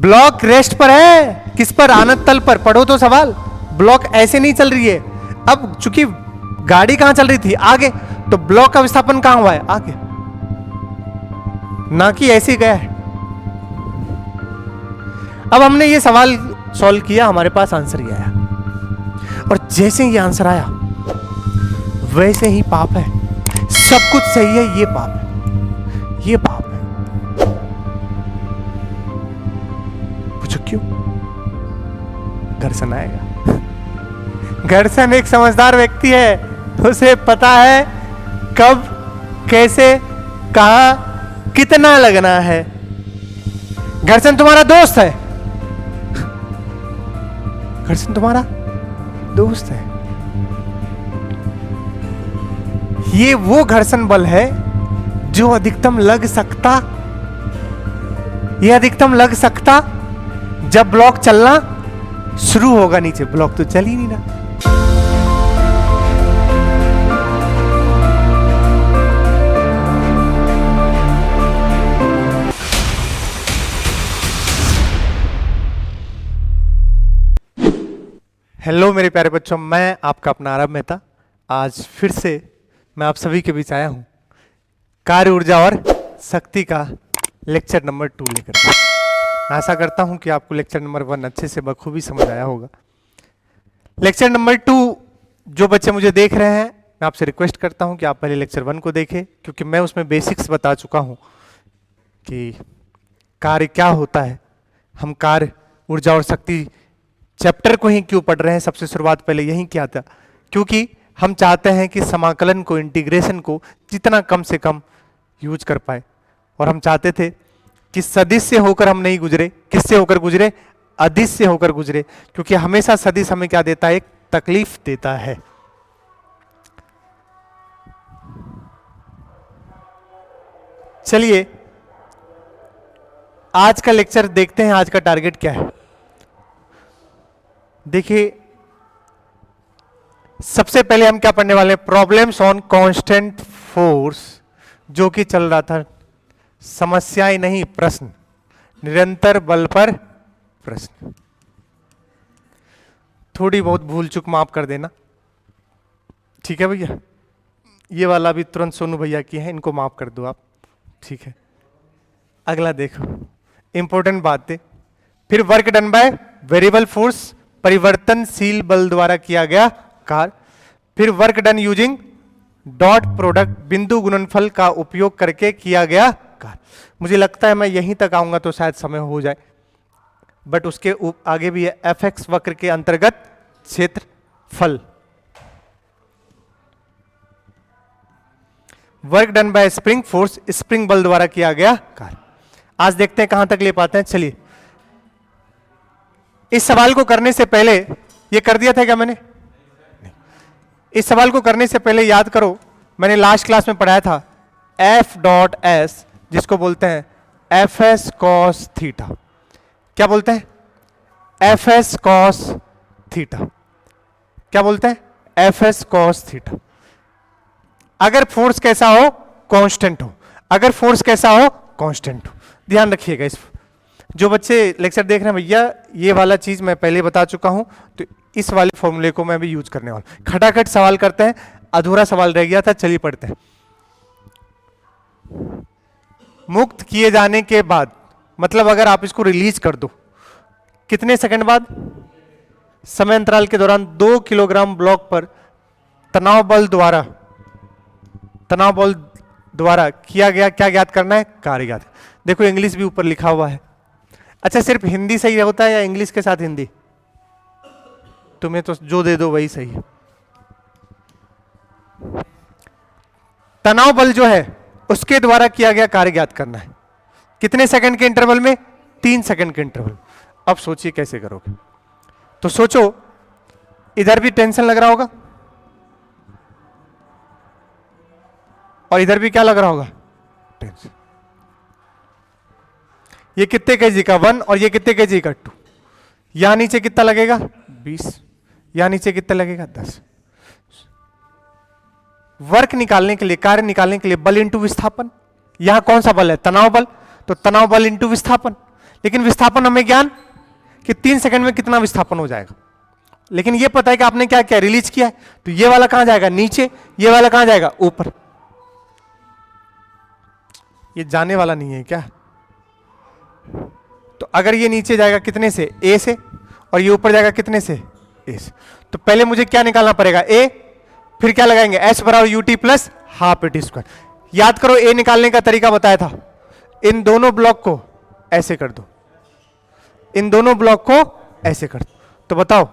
Block rest पर है, किस पर? आनत तल पर। पढ़ो तो सवाल। ब्लॉक ऐसे नहीं चल रही है। अब चूंकि गाड़ी कहां चल रही थी? आगे, तो ब्लॉक का विस्थापन कहां हुआ है? आगे, ना कि ऐसे गया है। अब हमने ये सवाल सॉल्व किया, हमारे पास आंसर ही आया, और जैसे ही आंसर आया वैसे ही पाप है। सब कुछ सही है, ये पाप है, ये पाप है। पूछो क्यों? घर्षण आएगा। घर्षण एक समझदार व्यक्ति है, उसे पता है कब, कैसे, कहां, कितना लगना है। घर्षण तुम्हारा दोस्त है, घर्षण तुम्हारा दोस्त है। ये वो घर्षण बल है जो अधिकतम लग सकता, ये अधिकतम लग सकता जब ब्लॉक चलना शुरू होगा नीचे। ब्लॉक तो चल ही नहीं रहा। हेलो मेरे प्यारे बच्चों, मैं आपका अपना आरव मेहता आज फिर से मैं आप सभी के बीच आया हूं कार्य ऊर्जा और शक्ति का लेक्चर नंबर 2 लेकर। मैं आशा करता हूं कि आपको लेक्चर नंबर 1 अच्छे से बखूबी समझ आया होगा। लेक्चर नंबर 2 जो बच्चे मुझे देख रहे हैं, मैं आपसे रिक्वेस्ट करता हूं कि आप पहले लेक्चर 1 को देखें, क्योंकि मैं उसमें बेसिक्स बता चुका हूं कि कार्य क्या होता है। हम कार्य ऊर्जा और शक्ति चैप्टर को ही क्यों पढ़ रहे हैं, सबसे शुरुआत पहले यही किया था, क्योंकि हम चाहते हैं कि समाकलन को, इंटीग्रेशन को जितना कम से कम यूज कर पाए। और हम चाहते थे कि सदिश से होकर हम नहीं गुजरे, किससे होकर गुजरे? अदिश से होकर गुजरे, क्योंकि हमेशा सदिश हमें क्या देता है? एक तकलीफ देता है। चलिए आज का लेक्चर देखते हैं, आज का टारगेट क्या है। देखिए, सबसे पहले हम क्या पढ़ने वाले हैं? प्रॉब्लम्स ऑन कांस्टेंट फोर्स, जो कि चल रहा था। समस्याएं नहीं, प्रश्न। निरंतर बल पर प्रश्न। थोड़ी बहुत भूल चूक माफ कर देना, ठीक है भैया? ये वाला भी तुरंत सोनू भैया की है, इनको माफ कर दो आप, ठीक है? अगला देखो, इंपॉर्टेंट बात है। फिर work done by variable force, परिवर्तनशील बल द्वारा किया गया कार्य। फिर work done using dot product, बिंदु गुणनफल का उपयोग करके किया गया कार्य। मुझे लगता है मैं यहीं तक आऊंगा तो शायद समय हो जाए, बट उसके आगे भी है एफ वक्र के अंतर्गत क्षेत्रफल। Work done bye spring force, spring बल द्वारा किया गया कार्य। आज देखते हैं कहां तक ले पाते हैं। चलिए, इस सवाल को करने से पहले, ये कर दिया था क्या मैंने? नहीं। इस सवाल को करने से पहले याद करो, मैंने लास्ट क्लास में पढ़ाया था एफ डॉट एस, जिसको बोलते हैं एफ एस कॉस थीटा। क्या बोलते हैं? F S cos theta. क्या बोलते हैं? F S cos theta. अगर फोर्स कैसा हो? कांस्टेंट हो। अगर फोर्स कैसा हो? कांस्टेंट हो। ध्यान रखिएगा। इस जो बच्चे लेक्चर देख रहे हैं, भैया ये वाला चीज मैं पहले बता चुका हूं, तो इस वाले फॉर्मूले को मैं भी यूज करने वाला हूं। खटाखट सवाल करते हैं, अधूरा सवाल रह गया था, चलिए पढ़ते हैं। मुक्त किए जाने के बाद, मतलब अगर आप इसको रिलीज कर दो, कितने सेकंड बाद? समय अंतराल के दौरान 2 किलोग्राम ब्लॉक पर तनाव बल द्वारा किया गया क्या ज्ञात करना है? कार्य ज्ञात। देखो इंग्लिश भी ऊपर लिखा हुआ है। अच्छा, सिर्फ हिंदी सही होता है या इंग्लिश के साथ हिंदी? तुम्हें तो जो दे दो वही सही है। तनाव बल जो है उसके द्वारा किया गया कार्य ज्ञात करना है। कितने सेकंड के इंटरवल में? 3 सेकंड के इंटरवल। अब सोचिए कैसे करोगे। तो सोचो, इधर भी टेंशन लग रहा होगा और इधर भी क्या लग रहा होगा? टेंशन। ये कितने केजी का? 1 और ये कितने केजी का? 2। यहां नीचे कितना लगेगा? 20। यहां नीचे कितना लगेगा? 10। वर्क निकालने के लिए, कार्य निकालने के लिए बल इंटू विस्थापन। यहां कौन सा बल है? तनाव बल। तो तनाव बल इंटू विस्थापन। लेकिन विस्थापन हमें ज्ञान कि 3 सेकंड में कितना विस्थापन हो जाएगा। लेकिन ये पता है कि आपने क्या किया, रिलीज किया है, तो ये वाला कहां जाएगा, नीचे, ये वाला कहां जाएगा, ऊपर। ये जाने वाला नहीं है क्या? तो अगर ये नीचे जाएगा कितने से, ए से, और ये ऊपर जाएगा कितने से, ए से, तो पहले मुझे क्या निकालना पड़ेगा, ए, फिर क्या लगाएंगे, एस बराबर UT plus half eighty square. याद करो ए निकालने का तरीका बताया था, इन दोनों ब्लॉक को ऐसे कर दो, इन दोनों ब्लॉक को ऐसे कर दो। तो बताओ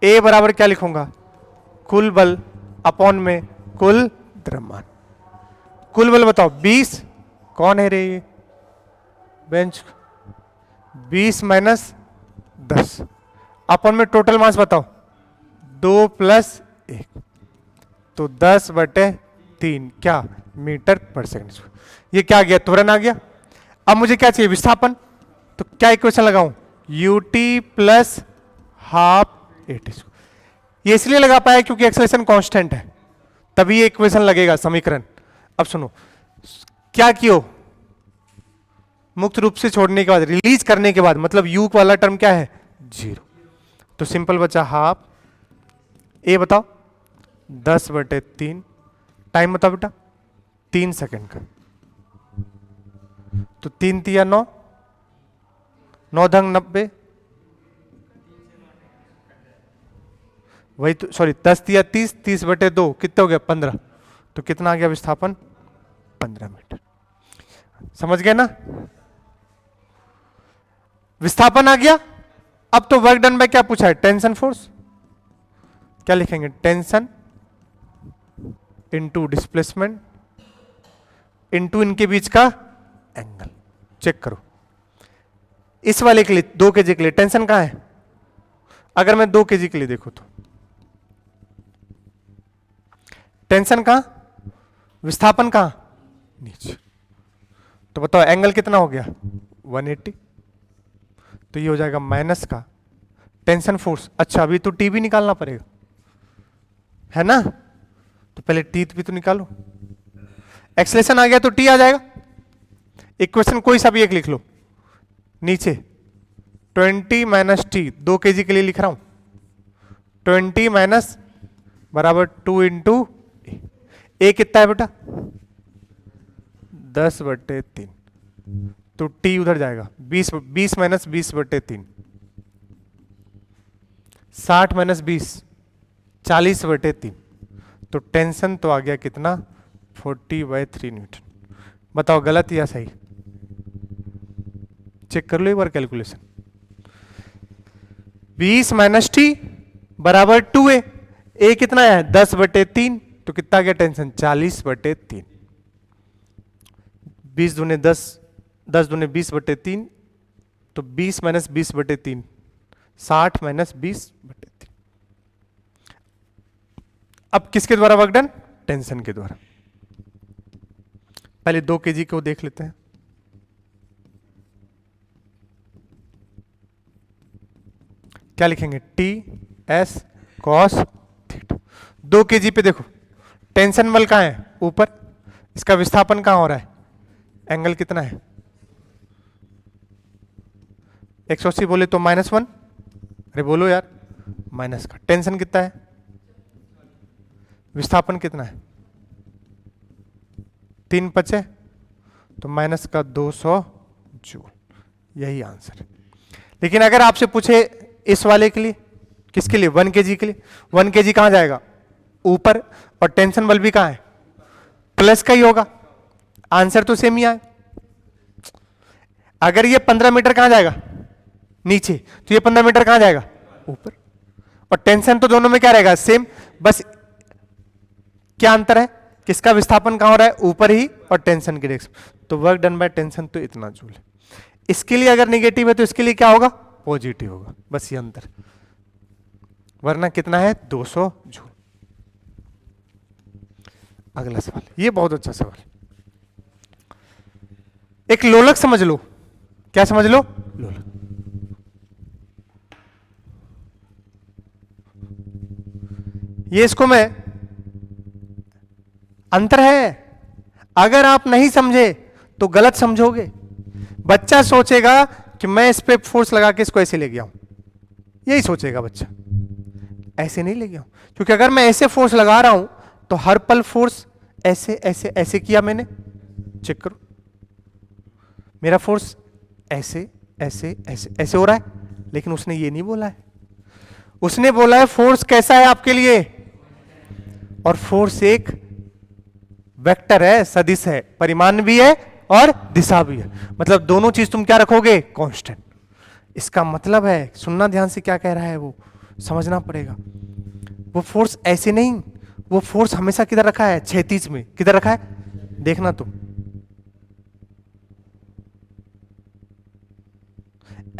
ए बराबर क्या लिखूंगा, कुल बल अपॉन में कुल द्रव्यमान। कुल बल बताओ 20, कौन है रे ये, बेंच, 20 माइनस 10 अपॉन में टोटल मास बताओ 2 प्लस 1, तो 10/3 क्या मीटर पर सेकंड। ये क्या आ गया, त्वरण आ गया। अब मुझे क्या चाहिए, विस्थापन। तो क्या इक्वेशन लगाऊं, UT plus half eighty square. ये इसलिए लगा पाया क्योंकि एक्सेलरेशन कांस्टेंट है, तभी ये इक्वेशन लगेगा, समीकरण। अब सुनो, क्या कियो, मुक्त रूप से छोड़ने के बाद, रिलीज करने के बाद, मतलब यू वाला टर्म क्या है, 0। तो सिंपल बचा हाफ, ए बताओ 10/3, टाइम बताओ बेटा 3 सेकंड का, तो 3 तिया 9, 9 धंग 90, वही तो, सॉरी 10 तिया 30, 30/2 कितने हो गया 15, तो कितना आ गया विस्थापन, 15 मीटर। समझ गए ना, विस्थापन आ गया। अब तो वर्क डन बाय क्या पूछा है, टेंशन फोर्स। क्या लिखेंगे, टेंशन इनटू डिस्प्लेसमेंट इनटू इनके बीच का एंगल। चेक करो, इस वाले के लिए 2 kg के लिए टेंशन कहां है, अगर मैं 2 kg के लिए देखो तो टेंशन कहां, विस्थापन कहां, नीचे। तो बताओ एंगल कितना हो गया 180, तो ये हो जाएगा माइनस का टेंशन फोर्स। अच्छा अभी तो टी भी निकालना पड़ेगा, है ना, तो पहले टी भी तो निकालो। एक्सेलरेशन आ गया तो टी आ जाएगा। इक्वेशन कोई सा भी एक लिख लो, नीचे 20 माइनस टी, 2 kg के लिए लिख रहा हूं, 20 माइनस बराबर 2 इंटू ए कितना है बेटा 10/3, तो टी उधर जाएगा 20 माइनस 20/3, 60 माइनस 20 40/3, तो टेंशन तो आ गया कितना 40/3 न्यूटन। बताओ गलत या सही, चेक कर लो एक बार कैलकुलेशन। 20 माइनस टी बराबर 2a, ए कितना है 10/3, तो कितना आ गया टेंशन 40/3, 20 दूने 10, 10 दूने 20/3, तो 20 माइनस 20/3 60 माइनस 20/3। अब किसके द्वारा वर्क डन, टेंशन के द्वारा। पहले 2 kg को देख लेते हैं। क्या लिखेंगे, T S cos theta. 2 kg पे देखो टेंशन बल कहां है, ऊपर, इसका विस्थापन कहां हो रहा है, एंगल कितना है 180 बोले तो -1, अरे बोलो यार, माइनस का टेंशन कितना है, विस्थापन कितना है 3 पचे, तो माइनस का 200 जूल, यही आंसर है। लेकिन अगर आपसे पूछे इस वाले के लिए, किसके लिए 1 kg के लिए, 1 kg कहां जाएगा ऊपर, और टेंशन बल भी कहां है प्लस का ही होगा, आंसर तो सेम ही आए। अगर ये 15 मीटर कहां जाएगा नीचे, तो ये 15 मीटर कहां जाएगा ऊपर, और टेंशन तो दोनों में क्या रहेगा सेम, बस क्या अंतर है, किसका विस्थापन कहां हो रहा है ऊपर ही, और टेंशन की डायरेक्शन। तो वर्क डन बाय टेंशन तो इतना जूल है। इसके लिए अगर नेगेटिव है तो इसके लिए क्या होगा, पॉजिटिव होगा, बस ये अंतर, वरना कितना है 200 जूल। अगला सवाल, ये बहुत अच्छा सवाल, एक लोलक समझ लो। क्या समझ लो, लोलक। ये इसको मैं, अंतर है, अगर आप नहीं समझे तो गलत समझोगे। बच्चा सोचेगा कि मैं इस पे फोर्स लगा के इसको ऐसे ले गया हूं, यही सोचेगा बच्चा, ऐसे नहीं ले गया हूं। क्योंकि अगर मैं ऐसे फोर्स लगा रहा हूं तो हर पल फोर्स ऐसे ऐसे ऐसे किया मैंने, चेक करो मेरा फोर्स ऐसे ऐसे ऐसे ऐसे हो रहा है, लेकिन उसने ये नहीं बोला है। उसने बोला है फोर्स कैसा है आपके लिए, और फोर्स एक वेक्टर है, सदिश है, परिमाण भी है और दिशा भी है। मतलब दोनों चीज तुम क्या रखोगे, कांस्टेंट। इसका मतलब है, सुनना ध्यान से क्या कह रहा है वो समझना पड़ेगा। वो फोर्स ऐसे नहीं, वो फोर्स हमेशा किधर रखा है, क्षैतिज में। किधर रखा है, देखना तुम,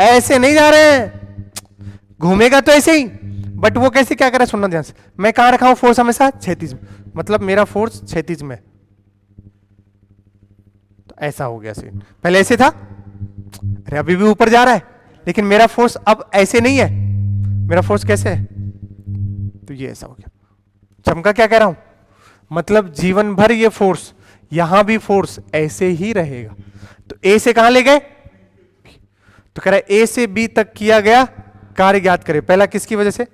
ऐसे नहीं जा रहे हैं, घूमेगा तो ऐसे ही, बट वो कैसे क्या कर रहा है, सुनना ध्यान से। मैं कहां रखा हूं फोर्स, हमेशा क्षैतिज में, मतलब मेरा फोर्स क्षैतिज में। तो ऐसा हो गया सीन, पहले ऐसे था, अरे अभी भी ऊपर जा रहा है, लेकिन मेरा फोर्स अब ऐसे नहीं है, मेरा फोर्स कैसे है, तो ये ऐसा हो गया। चमका क्या कह रहा हूं, मतलब जीवन भर ये फोर्स, यहां भी फोर्स ऐसे ही रहेगा। तो ए से कहां ले गए, तो कह रहा है ए से बी तक किया गया कार्य ज्ञात करें। पहला किसकी वजह से,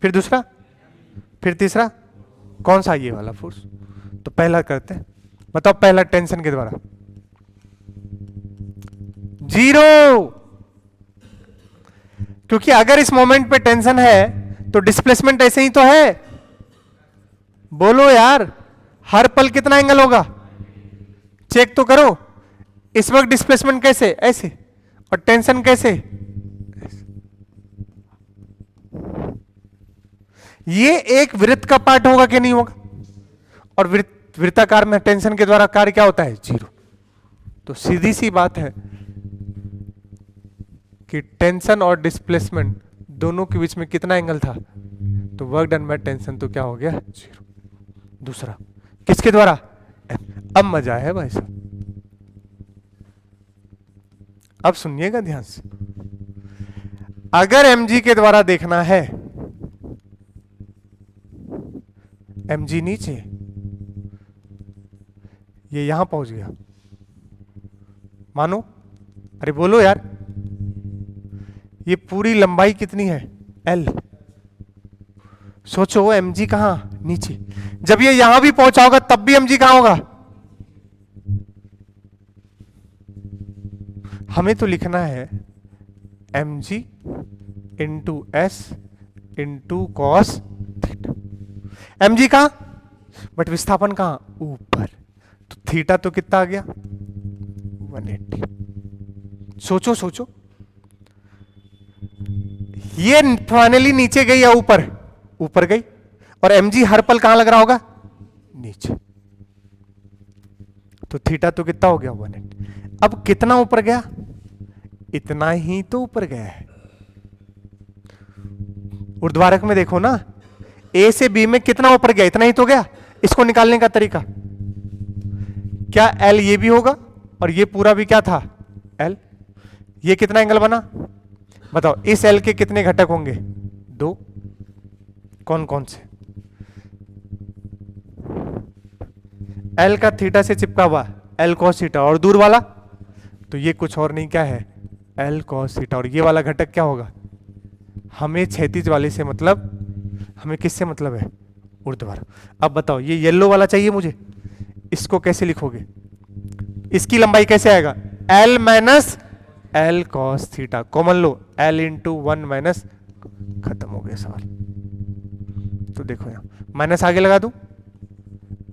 फिर दूसरा, फिर तीसरा, कौन सा, ये वाला फोर्स। तो पहला करते हैं, बताओ पहला टेंशन के द्वारा, जीरो। क्योंकि अगर इस मोमेंट पे टेंशन है तो डिस्प्लेसमेंट ऐसे ही तो है, बोलो यार, हर पल कितना एंगल होगा, चेक तो करो। इस वक्त डिस्प्लेसमेंट कैसे, ऐसे, और टेंशन कैसे, ये एक वृत्त का पार्ट होगा कि नहीं होगा, और वृत्ताकार में टेंशन के द्वारा कार्य क्या होता है, जीरो। तो सीधी सी बात है कि टेंशन और डिस्प्लेसमेंट दोनों के बीच में कितना एंगल था, तो वर्क डन बाय टेंशन तो क्या हो गया, जीरो। दूसरा किसके द्वारा, अब मजा है भाई साहब, अब सुनिएगा ध्यान से। अगर mg के द्वारा देखना है, mg नीचे, ये यहां पहुंच गया, मानो, अरे बोलो यार, ये पूरी लंबाई कितनी है, l। सोचो mg कहां, नीचे। जब ये यहां भी पहुंचा होगा तब भी mg कहां होगा, हमें तो लिखना है mg into S into cos theta. mg कहां, बट विस्थापन कहां, ऊपर, तो थीटा तो कितना आ गया, 180। सोचो सोचो, ये फाइनली नीचे गई या ऊपर, ऊपर गई, और mg हर पल कहां लग रहा होगा, नीचे, तो थीटा तो कितना हो गया, 180। अब कितना ऊपर गया, इतना ही तो ऊपर गया है। ऊर्ध्वाधर में देखो ना, ए से बी में कितना ऊपर गया, इतना ही तो गया। इसको निकालने का तरीका क्या, एल ये भी होगा और ये पूरा भी क्या था, एल। ये कितना एंगल बना, बताओ, इस एल के कितने घटक होंगे, दो, कौन कौन से, एल का थीटा से चिपका हुआ एल कॉस थीटा, और दूर वाला तो ये कुछ और नहीं क्या है, एल कॉस थीटा। और ये वाला घटक क्या होगा, हमें क्षैतिज वाले से मतलब, हमें किससे मतलब है, ऊर्ध्वाधर। अब बताओ, ये येलो वाला चाहिए मुझे, इसको कैसे लिखोगे, इसकी लंबाई कैसे आएगा, l minus l cos theta, common लो, एल इंटू 1 माइनस, खत्म हो गया सवाल। तो देखो यहां माइनस आगे लगा दूं,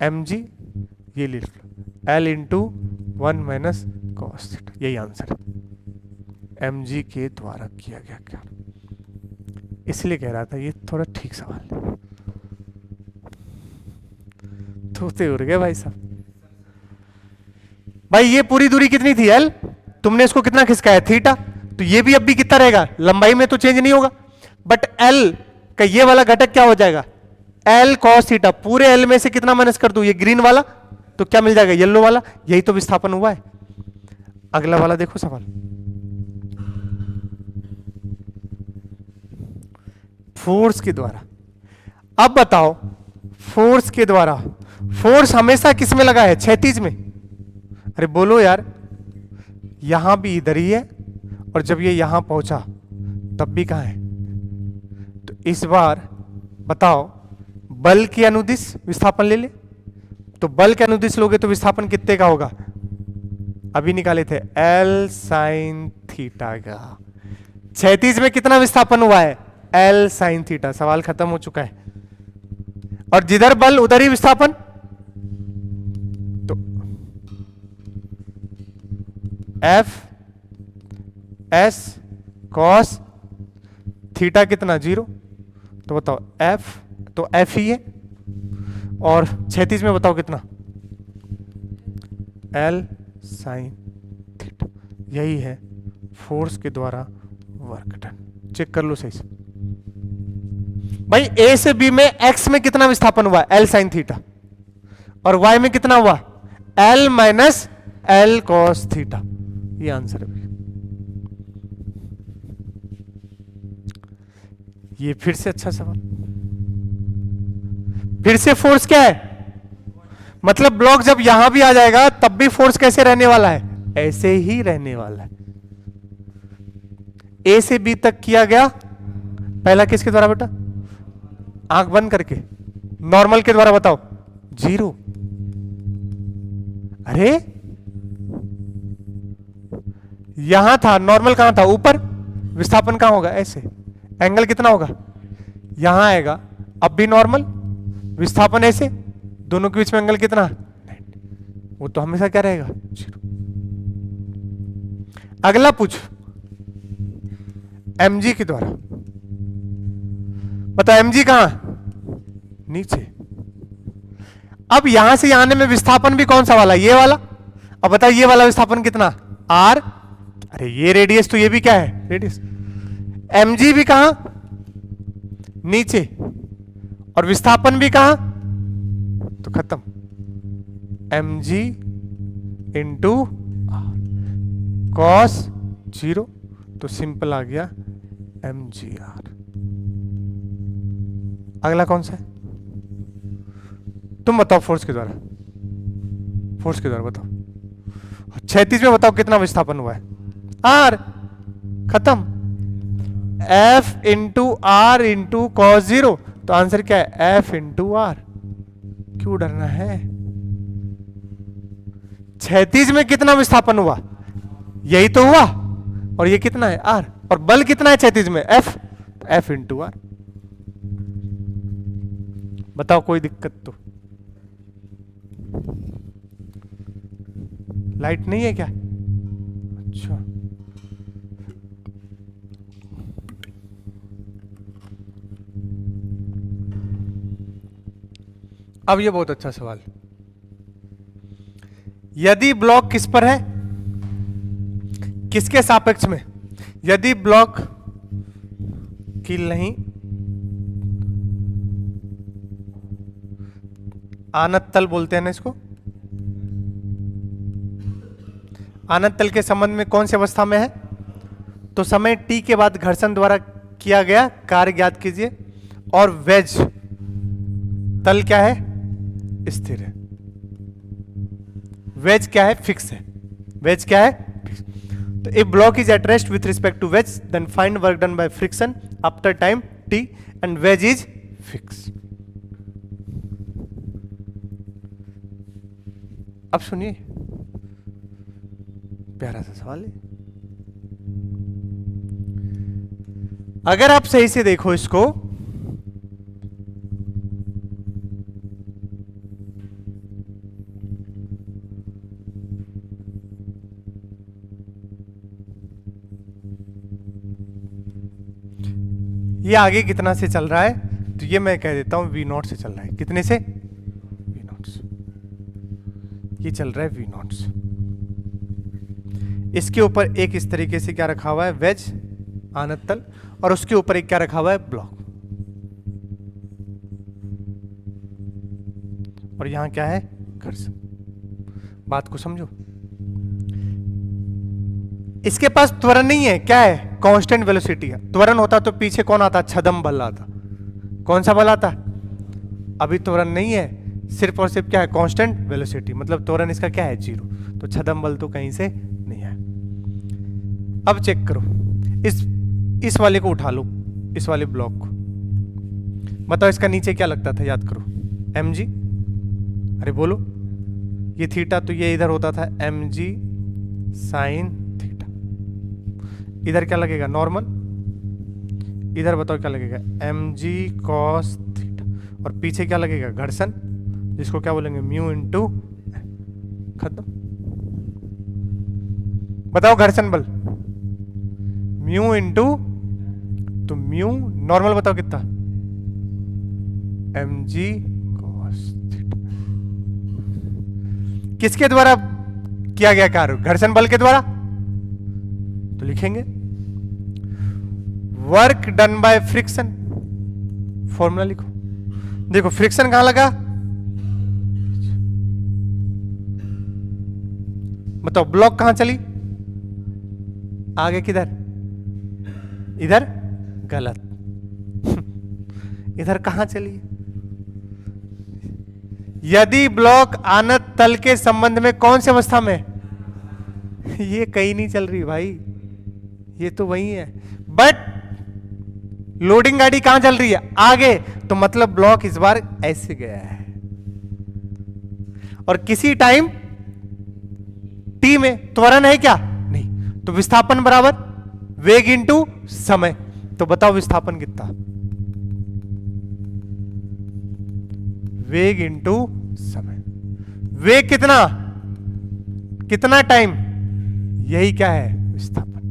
mg ये लिख लो, l into 1 minus cos theta, यही आंसर है, mg के द्वारा किया गया क्या। इसलिए कह रहा था ये थोड़ा ठीक सवाल है, तोते उड़ गए भाई साहब। भाई ये पूरी दूरी कितनी थी, एल, तुमने इसको कितना खिसकाया, थीटा, तो ये भी अब भी कितना रहेगा, लंबाई में तो चेंज नहीं होगा, बट एल का ये वाला घटक क्या हो जाएगा, एल कॉस थीटा। पूरे एल में से कितना माइनस कर दूं, ये ग्रीन वाला, तो क्या मिल जाएगा, येलो वाला। यही तो विस्थापन हुआ है। अगला वाला देखो सवाल, फोर्स के द्वारा। अब बताओ, फोर्स के द्वारा फोर्स हमेशा किस में लगा है? क्षैतिज में। अरे बोलो यार, यहां भी इधर ही है और जब ये यहां पहुंचा तब भी कहां है? तो इस बार बताओ, बल की अनुदिश विस्थापन ले ले, तो बल के अनुदिश लोगे तो विस्थापन कितने का होगा? अभी निकाले थे L sin थीटा का। क्षैतिज में कितना विस्थापन हुआ है? L sin theta. सवाल खत्म हो चुका है। और जिधर बल उधर ही विस्थापन, तो F S cos थीटा कितना? 0। तो बताओ F, तो F ही है, और क्षैतिज में बताओ कितना? L sin theta. यही है फोर्स के द्वारा वर्क डन। चेक कर लो सही से भाई। A से B में X में कितना विस्थापन हुआ? L sin theta. और Y में कितना हुआ? L minus L cos theta. ये आंसर है। ये फिर से अच्छा सवाल। फिर से फोर्स क्या है? मतलब ब्लॉक जब यहां भी आ जाएगा तब भी फोर्स कैसे रहने वाला है? ऐसे ही रहने वाला है। A से B तक किया गया, पहला किसके द्वारा बेटा? आंख बंद करके। नॉर्मल के द्वारा बताओ? 0। अरे यहां था नॉर्मल, कहां था? ऊपर। विस्थापन कहां होगा? ऐसे। एंगल कितना होगा? यहां आएगा। अब भी नॉर्मल, विस्थापन ऐसे, दोनों के बीच में एंगल कितना? 90। वो तो हमेशा क्या रहेगा? 0। अगला पूछ mg के द्वारा। बताओ mg कहां? नीचे। अब यहां से आने में विस्थापन भी कौन सा वाला? ये वाला। अब बताओ ये वाला विस्थापन कितना? r। अरे ये रेडियस, तो ये भी क्या है? रेडियस। mg भी कहां? नीचे। और विस्थापन भी कहां? तो खत्म। mg इंटू cos 0, तो सिंपल आ गया mgr। अगला कौन सा है? तुम बताओ फोर्स के द्वारा। फोर्स के द्वारा बताओ। क्षैतिज में बताओ कितना विस्थापन हुआ है? r। खत्म। f into r into cos 0, तो आंसर क्या है? f into r। क्यों डरना है? क्षैतिज में कितना विस्थापन हुआ? यही तो हुआ। और ये कितना है? r। और बल कितना है क्षैतिज में? f। f into r। बताओ कोई दिक्कत तो? लाइट नहीं है क्या? अच्छा, अब ये बहुत अच्छा सवाल। यदि ब्लॉक किस पर है? किसके सापेक्ष में? यदि ब्लॉक कील नहीं, आनत तल बोलते हैं ना इसको। आनत तल के संबंध में कौन सी अवस्था में है? तो समय t के बाद घर्षण द्वारा किया गया कार्य ज्ञात कीजिए। और वेज तल क्या है? स्थिर है। वेज क्या है? फिक्स है। वेज क्या है? फिक्स। तो if block is at rest with respect to wedge, then find work done by friction after time t and wedge is fix. अब सुनिए, प्यारा सा सवाल है। अगर आप सही से देखो इसको, ये आगे कितना से चल रहा है? तो ये मैं कह देता हूं V0 से चल रहा है। कितने से? V0 से। ये चल रहा है V0 से। इसके ऊपर एक इस तरीके से क्या रखा हुआ है? वेज, आनत तल, और उसके ऊपर एक क्या रखा हुआ है? ब्लॉक। और यहां क्या है? घर्षण। बात को समझो। इसके पास त्वरण नहीं है, क्या है? कांस्टेंट वेलोसिटी है। त्वरण होता तो पीछे कौन आता? छदम बल आता। कौन सा बल आता? अभी त्वरण नहीं है, सिर्फ और सिर्फ क्या है, कांस्टेंट वेलोसिटी, मतलब त्वरण इसका क्या है, 0। तो छदम बल तो कहीं से नहीं है। अब चेक करो, इस वाले को उठा लो, इस वाले ब्लॉक को, बताओ इसका नीचे क्या लगता था, याद करो, mg, अरे बोलो, ये थीटा, तो ये इधर होता था mg साइन थीटा। इधर क्या लगेगा, नॉर्मल, इधर बताओ क्या लगेगा, mg कॉस थीटा, और पीछे क्या लगेगा, घर्षण, जिसको क्या बोलेंगे, म्यू इंटू, खत्म। बताओ घर्षण बल, म्यू इंटू, तो म्यू नॉर्मल बताओ कितना, mg cos थीटा। किसके द्वारा किया गया कार्य, घर्षण बल के द्वारा, तो लिखेंगे work done by friction, formula लिखो। देखो फ्रिक्शन कहां लगा, बताओ ब्लॉक कहां चली, आगे किधर, इधर, गलत इधर कहां चली, यदि ब्लॉक आनत तल के संबंध में कौन सी अवस्था में, ये कहीं नहीं चल रही भाई, ये तो वही है, बट लोडिंग गाड़ी कहां चल रही है, आगे, तो मतलब ब्लॉक इस बार ऐसे गया है, और किसी टाइम टी में त्वरण है क्या, नहीं, तो विस्थापन बराबर वेग इंटू समय। तो बताओ विस्थापन कितना, वेग इंटू समय, वेग कितना, कितना टाइम, यही क्या है, विस्थापन।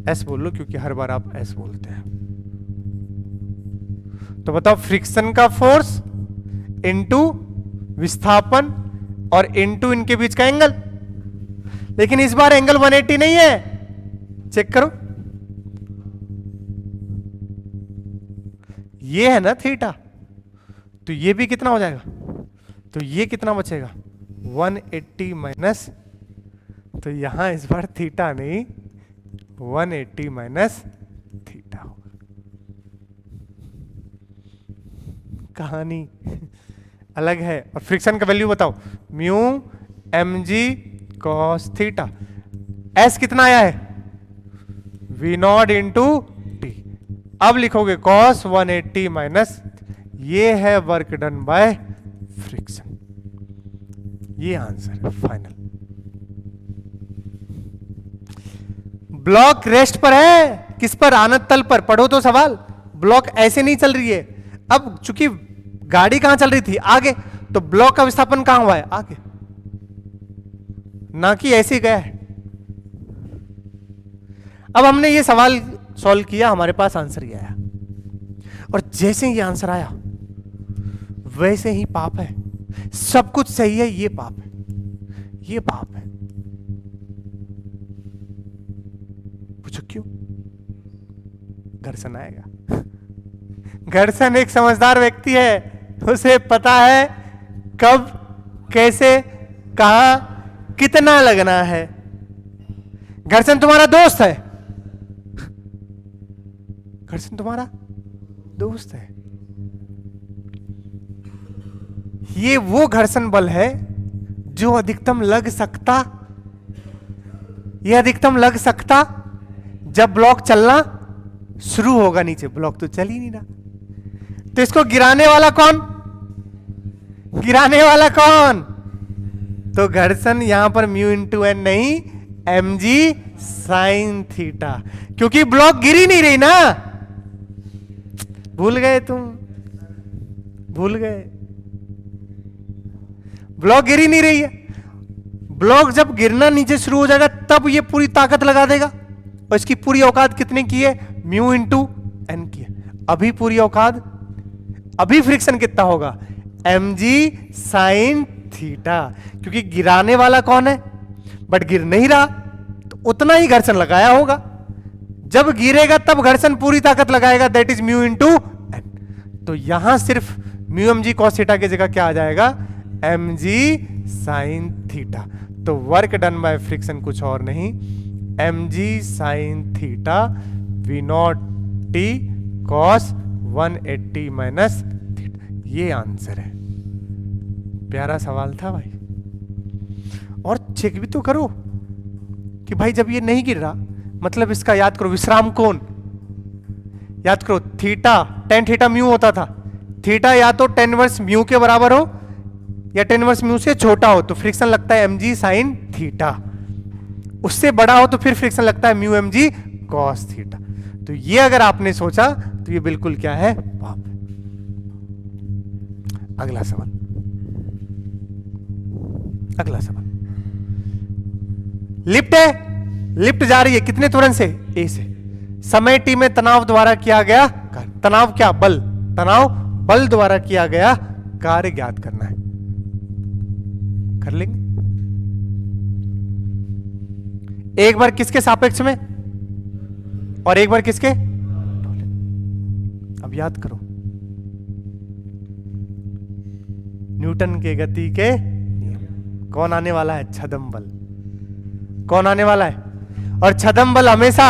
एस बोल लो, क्योंकि हर बार आप एस बोलते हैं। तो बताओ फ्रिक्शन का फोर्स इंटू विस्थापन और इंटू इनके बीच का एंगल, लेकिन इस बार एंगल 180 नहीं है, चेक करो, ये है ना थीटा, तो ये भी कितना हो जाएगा, तो ये कितना बचेगा, 180 माइनस, तो यहां इस बार थीटा नहीं, 180 माइनस थीटा होगा। कहानी अलग है। और फ्रिक्शन का वैल्यू बताओ, mu mg cos theta, S कितना आया है, v नॉट इंटू टी। अब लिखोगे cos 180 माइनस, ये है वर्क डन बाय फ्रिक्शन, ये आंसर है फाइनल। ब्लॉक रेस्ट पर है, किस पर, आनत तल पर, पढ़ो तो सवाल, ब्लॉक ऐसे नहीं चल रही है। अब चूंकि गाड़ी कहां चल रही थी, आगे, तो ब्लॉक का विस्थापन कहां हुआ है, आगे, ना कि ऐसे गया है। अब हमने ये सवाल सॉल्व किया, हमारे पास आंसर ये आया, और जैसे ही आंसर आया वैसे ही पाप है, सब कुछ सही है, ये पाप है, ये पाप है। पूछो क्यों, घर्षण आएगा। घर्षण एक समझदार व्यक्ति है, उसे पता है कब, कैसे, कहां, कितना लगना है। घर्षण तुम्हारा दोस्त है, घर्षण तुम्हारा दोस्त है। ये वो घर्षण बल है जो अधिकतम लग सकता, ये अधिकतम लग सकता जब ब्लॉक चलना शुरू होगा नीचे, ब्लॉक तो चल ही नहीं रहा। तो इसको गिराने वाला कौन, गिराने वाला कौन, तो घर्षण यहां पर म्यू इंटू एन नहीं, mg साइन थीटा, क्योंकि ब्लॉक गिर ही नहीं रही ना। भूल गए तुम, भूल गए, ब्लॉक गिर ही नहीं रही है। ब्लॉक जब गिरना नीचे शुरू हो जाएगा तब ये पूरी ताकत लगा देगा, और इसकी पूरी औकात कितने की है, म्यू इंटू एन की है। अभी पूरी औकात, अभी फ्रिक्शन कितना होगा, mg साइन थीटा, क्योंकि गिराने वाला कौन है, बट गिर नहीं रहा, तो उतना ही घर्षण लगाया होगा। जब गिरेगा तब घर्षण पूरी ताकत लगाएगा, that is mu into N. तो यहां सिर्फ म्यू mg cos थीटा की जगह क्या आ जाएगा, mg साइन थीटा। तो वर्क डन बाय फ्रिक्शन कुछ और नहीं, mg sine theta v not T cos 180 minus theta, ये आंसर है। प्यारा सवाल था भाई। और चेक भी तो करो कि भाई जब ये नहीं गिर रहा, मतलब इसका याद करो विश्राम कोण, याद करो थीटा, tan थीटा म्यू होता था। थीटा या तो tan इनवर्स म्यू के बराबर हो या tan इनवर्स म्यू से छोटा हो तो फ्रिक्शन लगता है mg sin थीटा, उससे बड़ा हो तो फिर फ्रिक्शन लगता है म्यू mg cos थीटा। तो ये अगर आपने सोचा तो ये बिल्कुल क्या है, पाप। अगला सवाल, अगला सवाल, लिफ्ट है, लिफ्ट जा रही है कितने त्वरण से, ए से। समय t में तनाव द्वारा किया गया कार्य, तनाव क्या, बल, तनाव बल द्वारा किया गया कार्य ज्ञात करना है। कर लेंगे एक बार किसके सापेक्ष में और एक बार किसके, अब याद करो न्यूटन के गति के नियम। कौन आने वाला है, छदम बल। कौन आने वाला है, और छदम बल हमेशा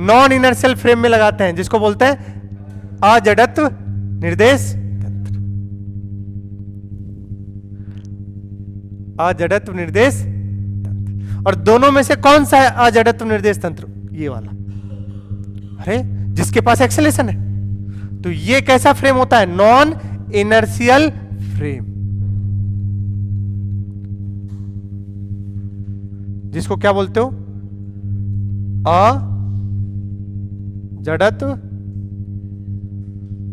नॉन इनर्शियल फ्रेम में लगाते हैं जिसको बोलते हैं अजड़त्व निर्देश तंत्र। अजड़त्व निर्देश तंत्र, और दोनों में से कौन सा है अजड़त्व निर्देश तंत्र, ये वाला। अरे जिसके पास एक्सेलेरेशन है, तो ये कैसा फ्रेम होता है, नॉन इनर्शियल फ्रेम, जिसको क्या बोलते हो, अजड़त्व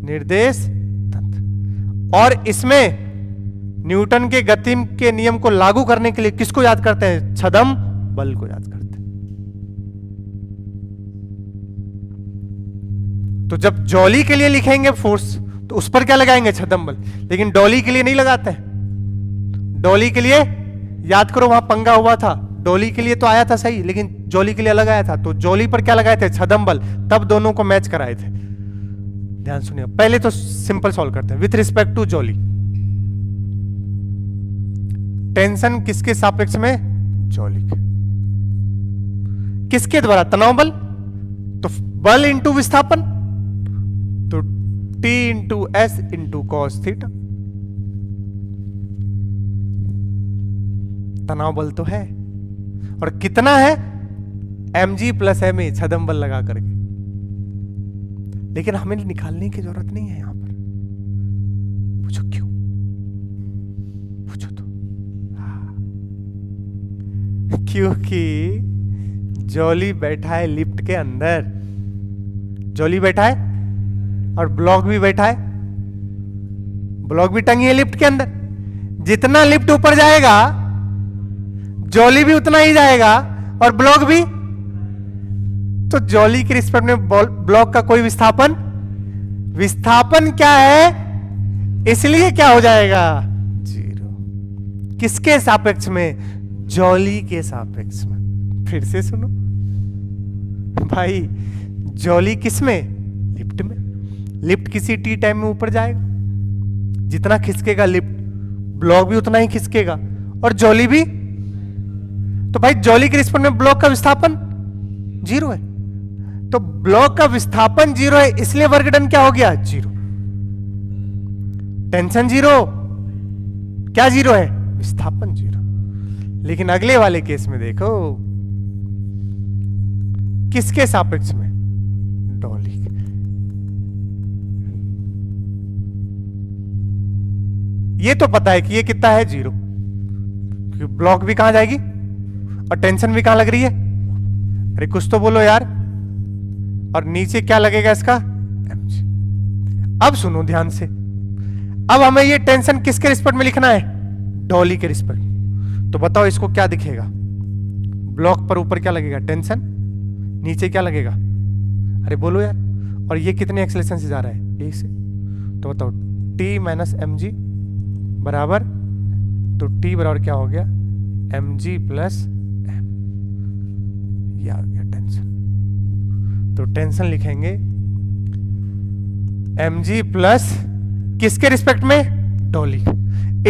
निर्देश तंत्र। और इसमें न्यूटन के गति के नियम को लागू करने के लिए किसको याद करते हैं, छदम बल को याद करते हैं। तो जब जॉली के लिए लिखेंगे फोर्स तो उस पर क्या लगाएंगे, छदम बल, लेकिन डॉली के लिए नहीं लगाते हैं। डॉली के लिए याद करो वहां पंगा हुआ था, डॉली के लिए तो आया था सही, लेकिन जॉली के लिए अलग आया था, तो जॉली पर क्या लगाए थे, छदम बल, तब दोनों को मैच कराए थे। ध्यान सुनिए, पहले तो सिंपल सॉल्व करते हैं। With respect to jolly, tension किसके सापेक्ष में, जॉली के। किसके द्वारा, तनाव बल, तो बल इंटू विस्थापन, तो T into S into cos theta. तनाव बल तो है, और कितना है, mg प्लस ma, छदम बल लगा करके। लेकिन हमें निकालने की जरूरत नहीं है यहां पर। पूछो क्यों, पूछो तो। क्योंकि जॉली बैठा है लिफ्ट के अंदर, जॉली बैठा है और ब्लॉक भी बैठा है, ब्लॉक भी टंगी है लिफ्ट के अंदर। जितना लिफ्ट ऊपर जाएगा जॉली भी उतना ही जाएगा और ब्लॉक भी। तो जॉली के रिस्पेक्ट में ब्लॉक का कोई विस्थापन, विस्थापन क्या है, इसलिए क्या हो जाएगा, जीरो। किसके सापेक्ष में, जॉली के सापेक्ष में। फिर से सुनो भाई, जॉली किस में, लिफ्ट में। लिफ्ट किसी टी टाइम में ऊपर जाएगा, जितना खिसकेगा लिफ्ट, ब्लॉक भी उतना ही खिसकेगा, और जॉली भी। तो भाई जॉली के रिस्पेक्ट में ब्लॉक का विस्थापन जीरो है, तो ब्लॉक का विस्थापन जीरो है, इसलिए वर्क डन क्या हो गया, जीरो। टेंशन जीरो, क्या जीरो है, विस्थापन जीरो। लेकिन अगले वाले केस में देखो, किसके सापेक्ष में, डॉली। ये तो पता है कि ये कितना है, जीरो, क्योंकि ब्लॉक भी कहां जाएगी और टेंशन भी कहां लग रही है, अरे कुछ तो बोलो यार। और नीचे क्या लगेगा इसका, mg। अब सुनो ध्यान से, अब हमें ये टेंशन किसके रिस्पेक्ट में लिखना है, डॉली के रिस्पेक्ट। तो बताओ इसको क्या दिखेगा, ब्लॉक पर ऊपर क्या लगेगा, टेंशन, नीचे क्या लगेगा, अरे बोलो यार। और ये कितने एक्सेलेरेशन से जा रहा है, ए से। तो बताओ t माइनस mg बराबर, तो t बराबर क्या हो गया, mg प्लस m, ये आ गया टेंशन। तो टेंशन लिखेंगे mg प्लस किसके रिस्पेक्ट में, डॉली,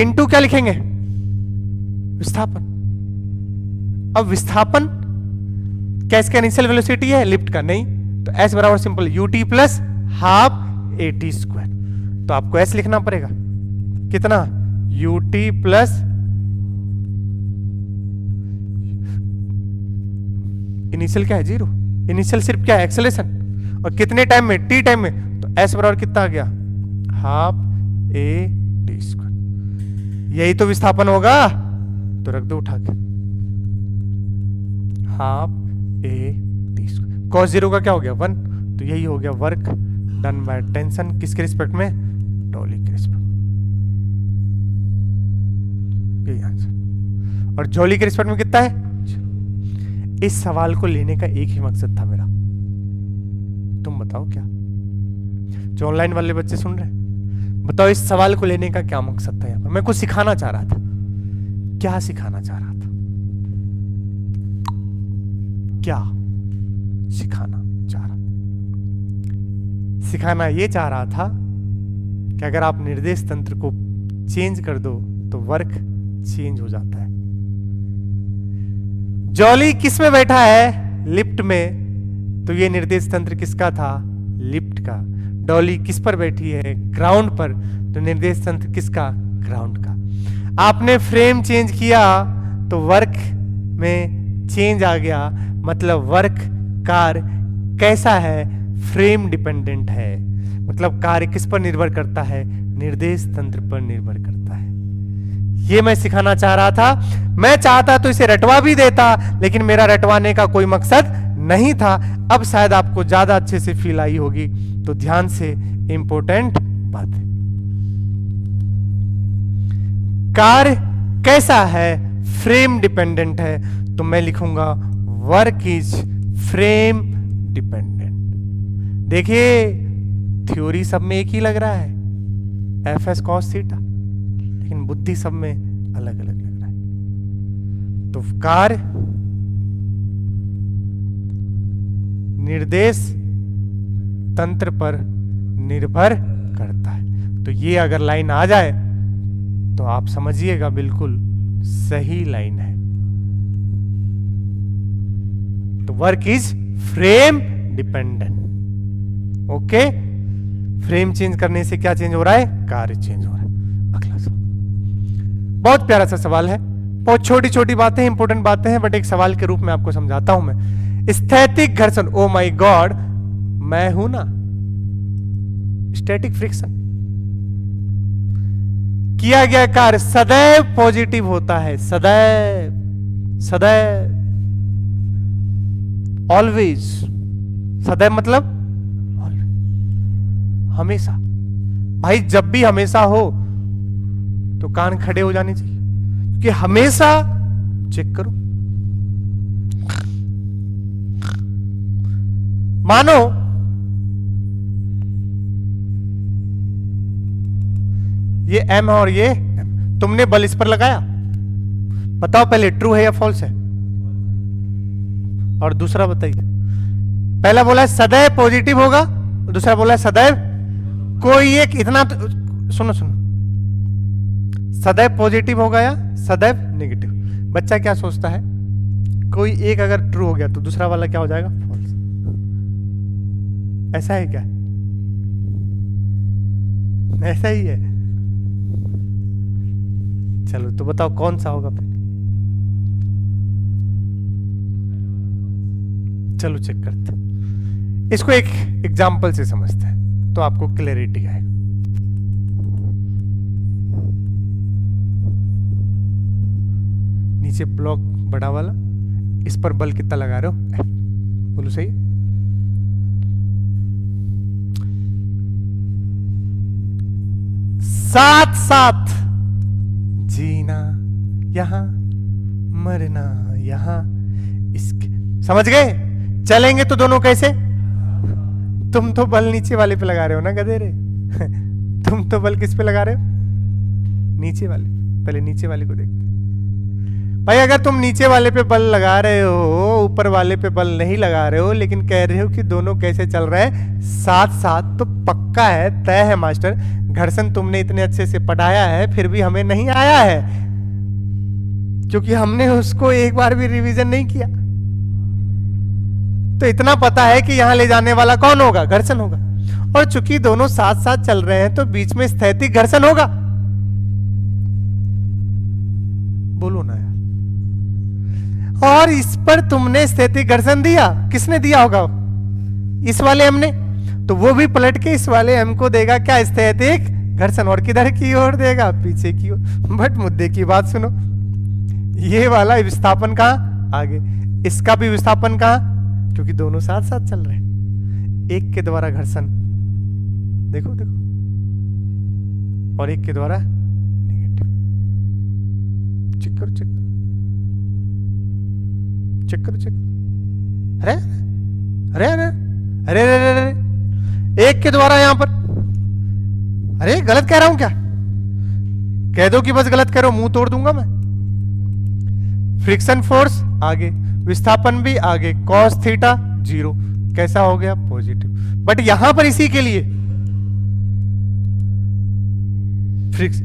इनटू क्या लिखेंगे, विस्थापन। अब विस्थापन क्या इसका इनिशियल वेलोसिटी है, लिफ्ट का, नहीं, तो s बराबर simple ut plus half at square. तो आपको s लिखना पड़ेगा, कितना, यूटी प्लस इनिशियल क्या है, 0। इनिशियल सिर्फ क्या है, एक्सेलेरेशन। और कितने टाइम में, टी टाइम में, तो एस बराबर कितना आ गया, हाफ ए टी स्क्वायर। यही तो विस्थापन होगा, तो रख दो उठा के, half A T square. Cos 0 का क्या हो गया, 1। तो यही हो गया वर्क डन बाय टेंशन, किसके रिस्पेक्ट में, डॉली के रिस्पेक्ट। यही आंसर। और जॉली के रिस्पेक्ट में कितना है। इस सवाल को लेने का एक ही मकसद था मेरा, तुम बताओ क्या, जो ऑनलाइन वाले बच्चे सुन रहे हैं, बताओ इस सवाल को लेने का क्या मकसद था। यहां पर मैं कुछ सिखाना चाह रहा था, क्या सिखाना चाह रहा था, क्या सिखाना चाह रहा था। सिखाना यह चाह रहा था कि अगर आप निर्देश तंत्र को चेंज कर दो तो वर्क चेंज हो जाता है। जॉली किस में बैठा है, लिफ्ट में, तो ये निर्देश तंत्र किसका था, लिफ्ट का। डॉली किस पर बैठी है, ग्राउंड पर, तो निर्देश तंत्र किसका, ग्राउंड का। आपने फ्रेम चेंज किया तो वर्क में चेंज आ गया, मतलब वर्क कार्य कैसा है, फ्रेम डिपेंडेंट है। मतलब कार्य किस पर निर्भर करता है, निर्देश तंत्र पर निर्भर करता है। ये मैं सिखाना चाह रहा था। मैं चाहता तो इसे रटवा भी देता, लेकिन मेरा रटवाने का कोई मकसद नहीं था। अब शायद आपको ज्यादा अच्छे से फील आई होगी, तो ध्यान से इंपॉर्टेंट बात है। कार्य कैसा है, फ्रेम डिपेंडेंट है, तो मैं लिखूंगा वर्क इज फ्रेम डिपेंडेंट। देखिए थ्योरी सब में एक ही लग रहा है, एफ एस कॉस थीटा, लेकिन बुद्धि सब में अलग अलग लग रहा है। तो कार्य निर्देश तंत्र पर निर्भर करता है। तो ये अगर लाइन आ जाए तो आप समझिएगा बिल्कुल सही लाइन है। तो work is frame dependent. Okay, frame change करने से क्या चेंज हो रहा है, कार्य चेंज हो रहा है। अगला सवाल बहुत प्यारा सा सवाल है, बहुत छोटी छोटी बातें, इंपॉर्टेंट बातें हैं, बट एक सवाल के रूप में आपको समझाता हूं मैं। स्थैतिक घर्षण, ओ माय गॉड, मैं हूं ना, स्टैटिक फ्रिक्शन, किया गया कार्य सदैव पॉजिटिव होता है, सदैव, सदैव, ऑलवेज। सदैव मतलब हमेशा। भाई जब भी हमेशा हो तो कान खड़े हो जाने चाहिए, क्योंकि हमेशा, चेक करो, मानो ये एम है और ये M, तुमने बल इस पर लगाया, बताओ पहले ट्रू है या फॉल्स है। और दूसरा बताइए, पहला बोला है सदैव पॉजिटिव होगा, दूसरा बोला है सदैव, कोई एक इतना तो, सुनो सुनो, सदैव पॉजिटिव होगा या सदैव नेगेटिव। बच्चा क्या सोचता है, कोई एक अगर ट्रू हो गया तो दूसरा वाला क्या हो जाएगा, फॉल्स। ऐसा है क्या, ऐसा ही है। चलो तो बताओ कौन सा होगा फिर, चलो चेक करते हैं। इसको एक एग्जाम्पल से समझते हैं तो आपको क्लैरिटी आएगा। नीचे ब्लॉक बड़ा वाला, इस पर बल कितना लगा रहे हो, बोलो सही। साथ साथ जीना यहां, मरना यहां, इसके समझ गए। चलेंगे तो दोनों कैसे, तुम तो बल नीचे वाले पे लगा रहे हो ना गधेरे तुम तो बल किस पे लगा रहे हो, नीचे वाले। पहले नीचे वाले को देखते भाई। अगर तुम नीचे वाले पे बल लगा रहे हो, ऊपर वाले पे बल नहीं लगा रहे हो, लेकिन कह रहे हो कि दोनों कैसे चल रहे हैं, साथ साथ, तो पक्का है, तय है मास्टर, घर्षण तुमने इतने अच्छे से पढ़ाया है फिर भी हमें नहीं आया है, क्योंकि हमने उसको एक बार भी रिवीजन नहीं किया। तो इतना पता है कि यहां ले जाने वाला कौन होगा, घर्षण होगा। और चूंकि दोनों साथ साथ चल रहे हैं तो बीच में स्थैतिक घर्षण होगा। बोलो ना यार। और इस पर तुमने स्थैतिक घर्षण दिया, किसने दिया होगा? इस वाले एम ने, तो वो भी पलट के इस वाले एम को देगा क्या? स्थैतिक घर्षण। और किधर की ओर देगा? पीछे की ओर। बट मुद्दे की बात सुनो, ये वाला विस्थापन कहां? आगे। इसका भी विस्थापन कहां? क्योंकि दोनों साथ साथ चल रहे हैं। एक के द्वारा घर्षण, देखो देखो, और एक के द्वारा नेगेटिव। चेक करो चेक करो चेक करो चेक करो। अरे अरे अरे अरे अरे अरे अरे, एक के द्वारा यहां पर, अरे गलत कह रहा हूं क्या? कह दो कि बस गलत कह रहा हूं, मुंह तोड़ दूंगा मैं। फ्रिक्शन फोर्स आगे, विस्थापन भी आगे, कॉस थीटा 0, कैसा हो गया? पॉजिटिव। बट यहां पर इसी के लिए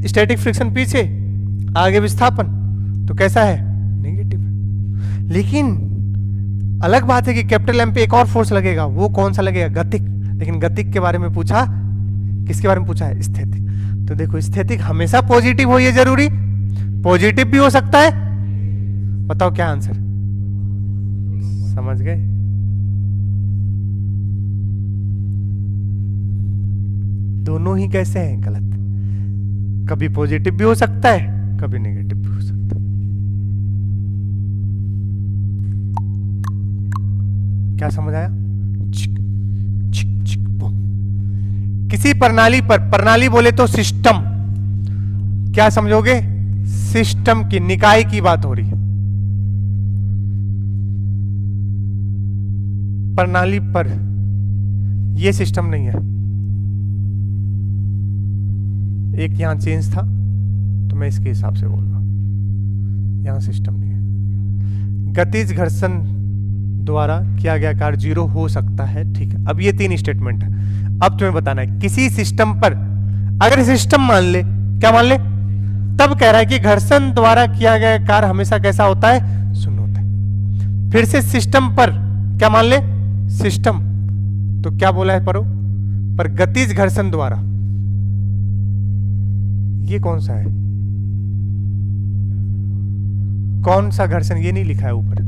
स्टैटिक फ्रिक्शन पीछे, आगे विस्थापन, तो कैसा है? नेगेटिव। लेकिन अलग बात है कि कैपिटल एम पे एक और फोर्स लगेगा, वो कौन सा लगेगा? गतिक। लेकिन गतिक के बारे में पूछा, किसके बारे में पूछा है? स्थैतिक। तो देखो स्थैतिक हमेशा पॉजिटिव हो, ये जरूरी? पॉजिटिव भी हो सकता है। बताओ क्या आंसर? समझ गए? दोनों ही कैसे हैं? गलत। कभी पॉजिटिव भी हो सकता है, कभी नेगेटिव भी हो सकता है। क्या समझ आया? चिक चिक चिक बूम। किसी प्रणाली पर, प्रणाली बोले तो सिस्टम, क्या समझोगे? सिस्टम की, निकाय की बात हो रही है। प्रणाली पर, यह सिस्टम नहीं है। एक यहां चेंज था तो मैं इसके हिसाब से बोल रहा हूं, यहां सिस्टम नहीं है। गतिज घर्षण द्वारा किया गया कार्य 0 हो सकता है, ठीक है। अब ये 3 स्टेटमेंट है। अब तुम्हें बताना है किसी सिस्टम पर, अगर सिस्टम मान ले, क्या मान ले? तब कह रहा है कि घर्षण द्वारा किया गया कार्य हमेशा कैसा होता है? 0 होता है। फिर से सिस्टम पर क्या मान ले? सिस्टम, तो क्या बोला है? पर गतिज घर्षण द्वारा, ये कौन सा है? कौन सा घर्षण? ये नहीं लिखा है ऊपर।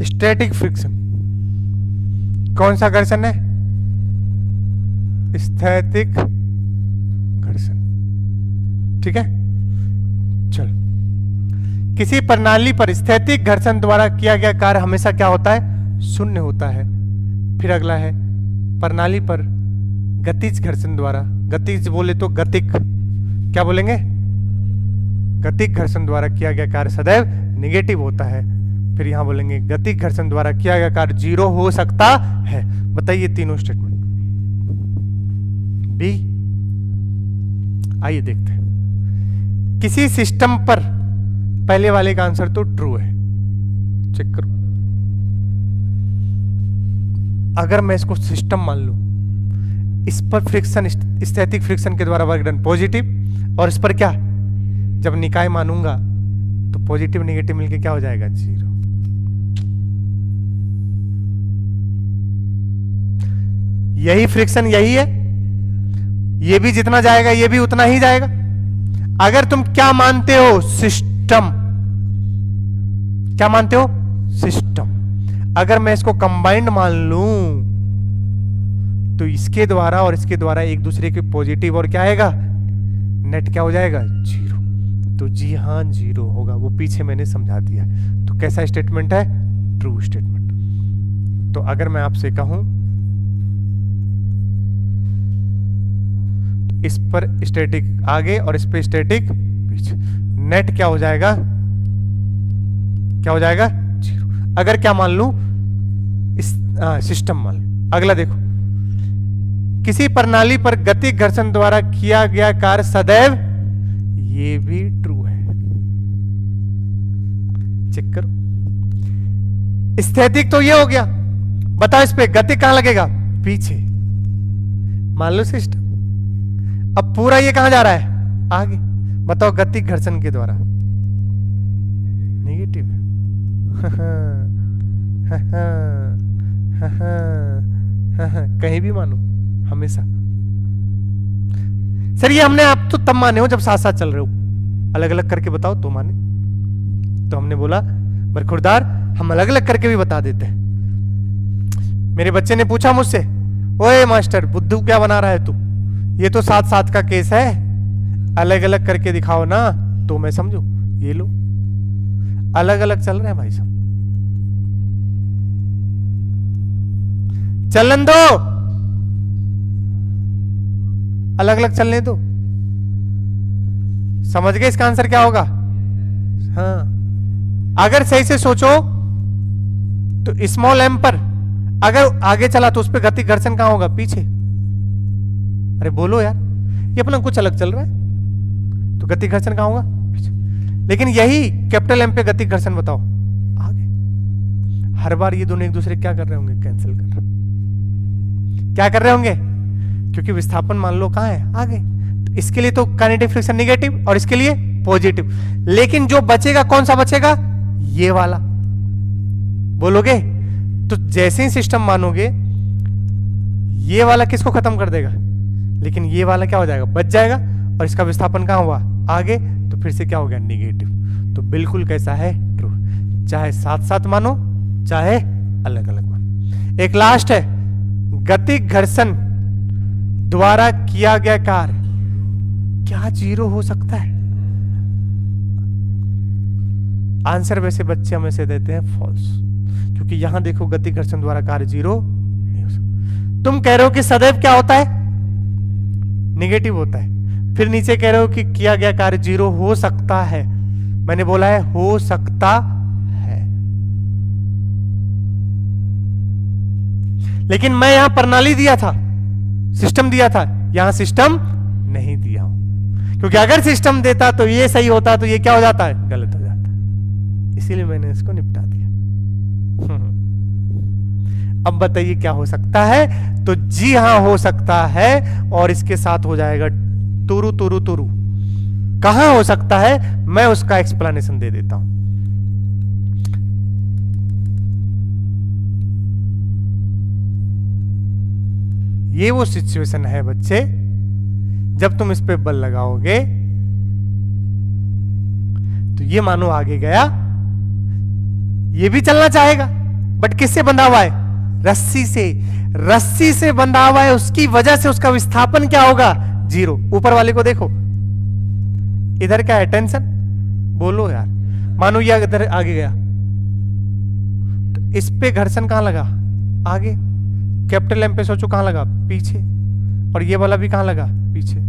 स्टैटिक फ्रिक्शन कौन सा घर्षण है? स्थैतिक घर्षण, ठीक है। चलो, किसी प्रणाली पर स्थैतिक घर्षण द्वारा किया गया कार्य हमेशा क्या होता है? 0 होता है। फिर अगला है प्रणाली पर गतिज घर्षण द्वारा, गतिज बोले तो गतिक, क्या बोलेंगे? गतिक घर्षण द्वारा किया गया कार्य सदैव निगेटिव होता है। फिर यहां बोलेंगे गतिक घर्षण द्वारा किया गया कार्य 0 हो सकता है। बताइए तीनों स्टेटमेंट। बी, आइए देखते हैं। किसी सिस्टम पर, पहले वाले का आंसर तो ट्रू है, चेक करो। अगर मैं इसको सिस्टम मान लूं, इस पर फ्रिक्शन, स्थैतिक फ्रिक्शन के द्वारा वर्क डन पॉजिटिव, और इस पर क्या, जब निकाय मानूंगा तो पॉजिटिव नेगेटिव मिलके क्या हो जाएगा? 0। यही फ्रिक्शन, यही है। ये भी जितना जाएगा ये भी उतना ही जाएगा। अगर तुम क्या मानते हो? सिस्टम। क्या मानते हो? सिस्टम। अगर मैं इसको कंबाइंड मान लूं तो इसके द्वारा और इसके द्वारा एक दूसरे के पॉजिटिव, और क्या आएगा? नेट क्या हो जाएगा? 0। तो जी हां 0 होगा, वो पीछे मैंने समझा दिया। तो कैसा स्टेटमेंट है? True statement. तो अगर मैं आपसे कहूं इस पर स्टैटिक आगे और इस पर स्टैटिक पीछे, नेट क्या हो जाएगा? क्या हो जाएगा? 0। अगर क्या मान लूं? इस सिस्टम मान लूं। अगला देखो, किसी प्रणाली पर गतिक घर्षण द्वारा किया गया कार्य सदैव, ये भी ट्रू है, चेक करो। स्थैतिक तो ये हो गया, बताओ इस पे गति कहां लगेगा? पीछे। मान लो सिस्टम। अब पूरा ये कहां जा रहा है? आगे। बताओ गति घर्षण के द्वारा नेगेटिव। कहीं भी मानो, हमेशा। सर ये हमने आप तो तब माने हो जब साथ साथ चल रहे हो, अलग अलग करके बताओ तो माने। तो हमने बोला बरखुरदार हम अलग अलग करके भी बता देते हैं। मेरे बच्चे ने पूछा मुझसे, ओए मास्टर बुद्धू क्या बना रहा है तू? ये तो साथ साथ का केस है, अलग अलग करके दिखाओ ना तो मैं समझू। ये लो अलग अलग चल रहे हैं भाई साहब, चलन दो, अलग अलग चलने दो। समझ गए इसका आंसर क्या होगा? हाँ, अगर सही से सोचो तो स्मॉल एम पर अगर आगे चला तो उस पर गति घर्षण कहां होगा? पीछे। अरे बोलो यार, ये अपना कुछ अलग चल रहा है तो गति घर्षण कहां होगा? पीछे। लेकिन यही कैपिटल एम पे गति घर्षण बताओ आगे। हर बार ये दोनों एक दूसरे क्या कर रहे होंगे? कैंसिल कर रहे। क्या कर रहे होंगे? क्योंकि विस्थापन मान लो कहां है? आगे। तो इसके लिए तो काइनेटिक फ्रिक्शन नेगेटिव और इसके लिए पॉजिटिव। लेकिन जो बचेगा कौन सा बचेगा? ये वाला। बोलोगे तो जैसे ही सिस्टम मानोगे ये वाला किसको खत्म कर देगा, लेकिन ये वाला क्या हो जाएगा? बच जाएगा। और इसका विस्थापन कहां हुआ? आगे। तो फिर से क्या हो गया? नेगेटिव। तो बिल्कुल कैसा है? ट्रू। चाहे साथ साथ मानो चाहे अलग अलग मानो। एक लास्ट है, गति घर्षण द्वारा किया गया कार्य क्या जीरो हो सकता है? आंसर वैसे बच्चे हमें से देते हैं फॉल्स, क्योंकि यहां देखो गति घर्षण द्वारा कार्य जीरो नहीं हो सकता। तुम कह रहे हो कि सदैव क्या होता है? नेगेटिव होता है। फिर नीचे कह रहे हो कि किया गया कार्य जीरो हो सकता है। मैंने बोला है हो सकता है, लेकिन मैं यहां प्रणाली दिया था, सिस्टम दिया था, यहां सिस्टम नहीं दिया हूं। क्योंकि अगर सिस्टम देता तो ये सही होता, तो ये क्या हो जाता है? गलत हो जाता। इसीलिए मैंने इसको निपटा दिया। अब बताइए क्या हो सकता है? तो जी हां हो सकता है, और इसके साथ हो जाएगा तुरु तुरु तुरु। कहां हो सकता है मैं उसका एक्सप्लेनेशन दे देता हूं। ये वो सिचुएशन है बच्चे, जब तुम इस पे बल लगाओगे तो ये मानो आगे गया, ये भी चलना चाहेगा, बट किससे बंधा हुआ है? रस्सी से। रस्सी से बंधा हुआ है, उसकी वजह से उसका विस्थापन क्या होगा? जीरो। ऊपर वाले को देखो, इधर क्या है? टेंशन। बोलो यार, मानो ये इधर आगे गया तो इस पे घर्षण कहां लगा? आगे। कैपिटल एम पे सोचो कहां लगा? पीछे। और ये वाला भी कहां लगा? पीछे।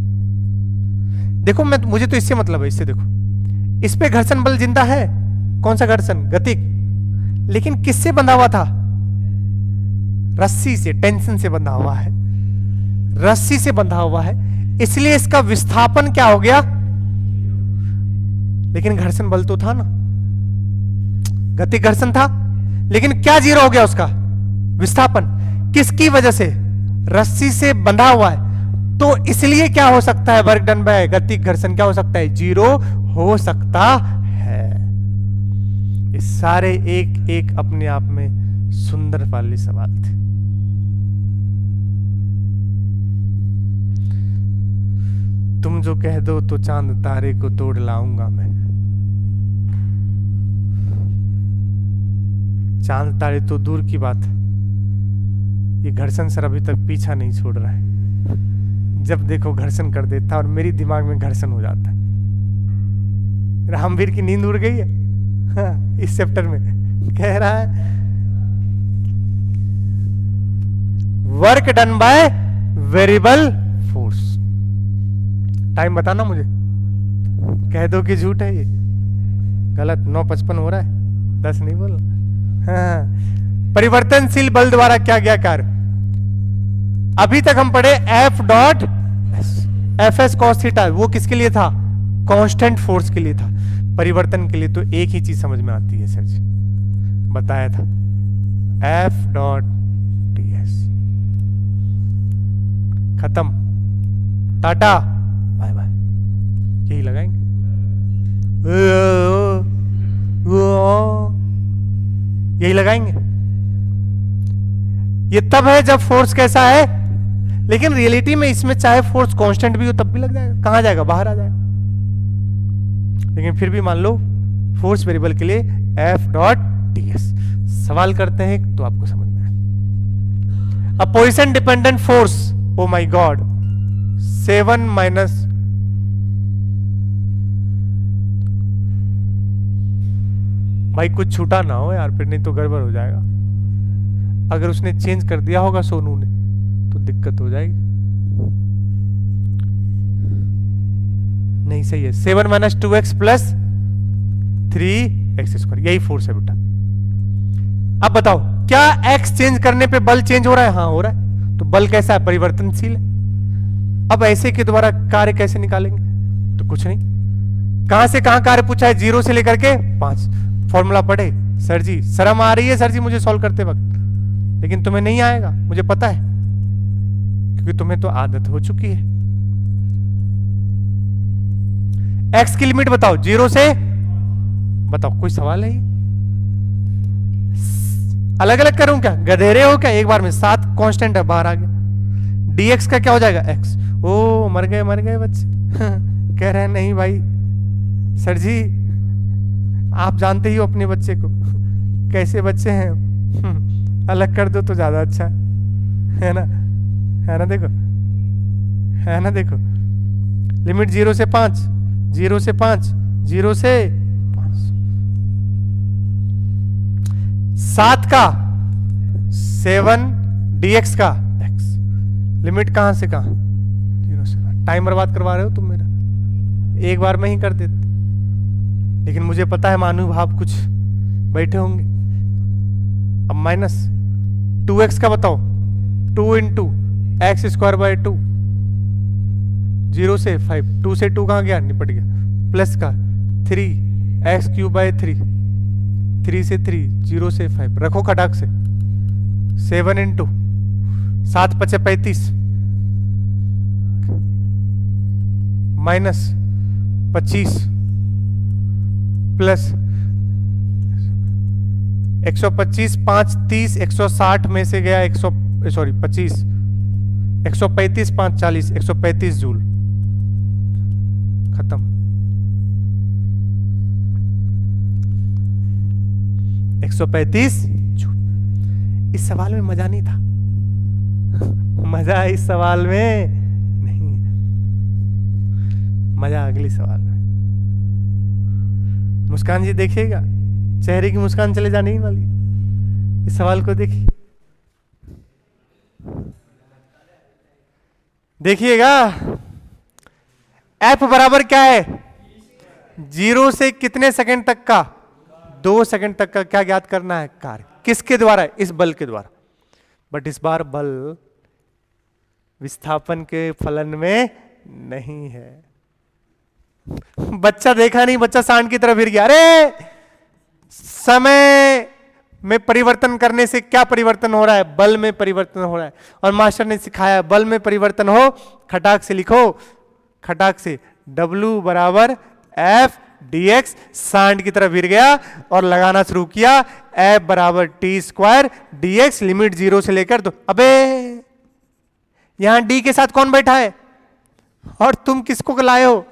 देखो मुझे तो इससे मतलब है, इससे देखो, इस पे घर्षण बल जिंदा है। कौन सा घर्षण? गतिक। लेकिन किससे बंधा हुआ था? रस्सी से, टेंशन से बंधा हुआ है। रस्सी से बंधा हुआ है, इसलिए इसका विस्थापन क्या हो गया? लेकिन घर्षण बल तो था ना, गतिक घर्षण था, लेकिन क्या जीरो हो गया उसका? विस्थापन। किसकी वजह से? रस्सी से बंधा हुआ है। तो इसलिए क्या हो सकता है? वर्क डन बाय गतिक घर्षण क्या हो सकता है? जीरो हो सकता है। ये सारे एक एक अपने आप में सुंदर वाले सवाल थे। तुम जो कह दो तो चांद तारे को तोड़ लाऊंगा मैं। चांद तारे तो दूर की बात, ये घर्षण सर अभी तक पीछा नहीं छोड़ रहा है। जब देखो घर्षण कर देता और मेरी दिमाग में घर्षण हो जाता है। रामवीर की नींद उड़ गई है। हाँ, इस चैप्टर में कह रहा है work done by variable force. Time बताना मुझे, कह दो कि झूठ है ये, गलत। 9:55 हो रहा है, 10 नहीं बोल। हाँ, परिवर्तनशील बल द्वारा क्या गया कार्य? अभी तक हम पढ़े F dot F S cos theta, वो किसके लिए था? कांस्टेंट फोर्स के लिए था। परिवर्तन के लिए तो एक ही चीज समझ में आती है सर जी, बताया था, एफ डॉट खत्म, टाटा बाय बाय। यही लगाएंगे, यही लगाएंगे। ये तब है जब फोर्स कैसा है, लेकिन रियलिटी में इसमें चाहे फोर्स कांस्टेंट भी हो तब भी लग जाएगा। कहां जाएगा, बाहर आ जाएगा। लेकिन फिर भी मान लो फोर्स वेरिएबल के लिए F डॉट ds सवाल करते हैं तो आपको समझ में आए। A position dependent force, oh my God, 7 minus भाई कुछ छूटा ना हो यार, फिर नहीं तो गड़बड़ हो जाएगा। अगर उसने चेंज कर दिया होगा सोनू ने तो दिक्कत हो जाएगी। नहीं सही है, 7 minus 2x plus 3x square, यही फोर्स है बेटा। अब बताओ क्या x चेंज करने पे बल चेंज हो रहा है? हाँ हो रहा है। तो बल कैसा है, परिवर्तनशील है। अब ऐसे के द्वारा कार्य कैसे निकालेंगे? तो कुछ नहीं, कहां से कहां कार्य पूछा है, 0 से लेकर के 5। फॉर्मूला पढ़े सर जी, शर्म आ रही है सर जी मुझे सॉल्व करते वक्त, लेकिन तुम्हें नहीं आएगा मुझे पता है, क्योंकि तुम्हें तो आदत हो चुकी है। x की लिमिट बताओ 0 से, बताओ कोई सवाल है? अलग अलग करूं क्या, गधेरे हो क्या? एक बार में 7 कांस्टेंट है, बाहर आ गया। dx का क्या हो जाएगा, x। ओ मर गए बच्चे कह रहे हैं नहीं भाई सर जी, आप जानते ही हो अपने बच्चे को कैसे बच्चे हैं अलग कर दो तो ज्यादा अच्छा है ना, है ना? देखो, है ना? देखो लिमिट 0 से 5, 0 से 5, 0 से 5, 7 का 7 dx का x, लिमिट कहां से कहां, 0 से 5। टाइम बर्बाद करवा रहे हो तुम मेरा, एक बार में ही कर देते, लेकिन मुझे पता है महानुभाव कुछ बैठे होंगे। अब माइनस 2x का बताओ, 2 इंटू एक्स स्क्वायर बाय 2, 0 से 5, 2 से 2 कहां गया, निपट गया। प्लस का 3 एक्स क्यूब बाय 3, 3 से 3, 0 से 5, रखो खटाक से। 7 इंटू 7 5 35 माइनस 25 प्लस 125, 5 30, 160 में से गया 25, 135, 5 40, 135 जूल। खत्म। एक 135 जूल। इस सवाल में मजा नहीं था मजा इस सवाल में नहीं है, मजा अगली सवाल में। मुस्कान जी देखिएगा, चेहरे की मुस्कान चले जाने ही वाली। इस सवाल को देखिए, देखिएगा। एफ बराबर क्या है, 0 से कितने सेकंड तक का, 2 सेकंड तक का क्या ज्ञात करना है, कार्य। किसके द्वारा, इस बल के द्वारा। बट इस बार बल विस्थापन के फलन में नहीं है। बच्चा देखा नहीं, बच्चा सांड की तरफ फिर गया। अरे समय में परिवर्तन करने से क्या परिवर्तन हो रहा है, बल में परिवर्तन हो रहा है। और मास्टर ने सिखाया बल में परिवर्तन हो, खटाक से लिखो, खटाक से W बराबर F dx। सांड की तरफ गिर गया और लगाना शुरू किया, F बराबर टी स्क्वायर dx, लिमिट 0 से लेकर तो। अबे यहां D के साथ कौन बैठा है और तुम किसको लाए हो,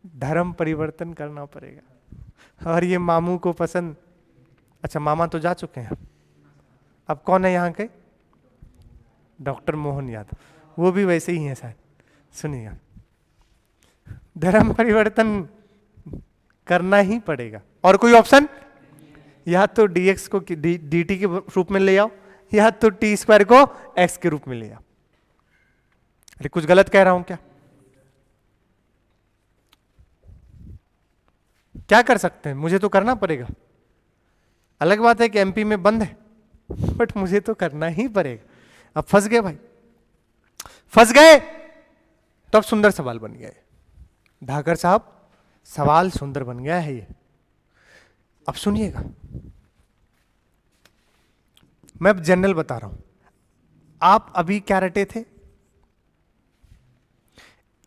धर्म परिवर्तन करना पड़ेगा। और ये मामू को पसंद, अच्छा मामा तो जा चुके हैं, अब कौन है यहाँ के, डॉक्टर मोहन यादव, वो भी वैसे ही हैं शायद। सुनिएगा, धर्म परिवर्तन करना ही पड़ेगा। और कोई ऑप्शन, या तो dx को dt के रूप में ले आओ, या तो टी स्क्वायर को x के रूप में ले आओ। अरे कुछ गलत कह रहा हूं क्या? क्या कर सकते हैं, मुझे तो करना पड़ेगा। अलग बात है कि एमपी में बंद है, बट मुझे तो करना ही पड़ेगा। अब फंस गए भाई, फंस गए। तो अब सुंदर सवाल बन गया है ढाकर साहब, सवाल सुंदर बन गया है ये। अब सुनिएगा, मैं अब जनरल बता रहा हूं। आप अभी क्या रटे थे?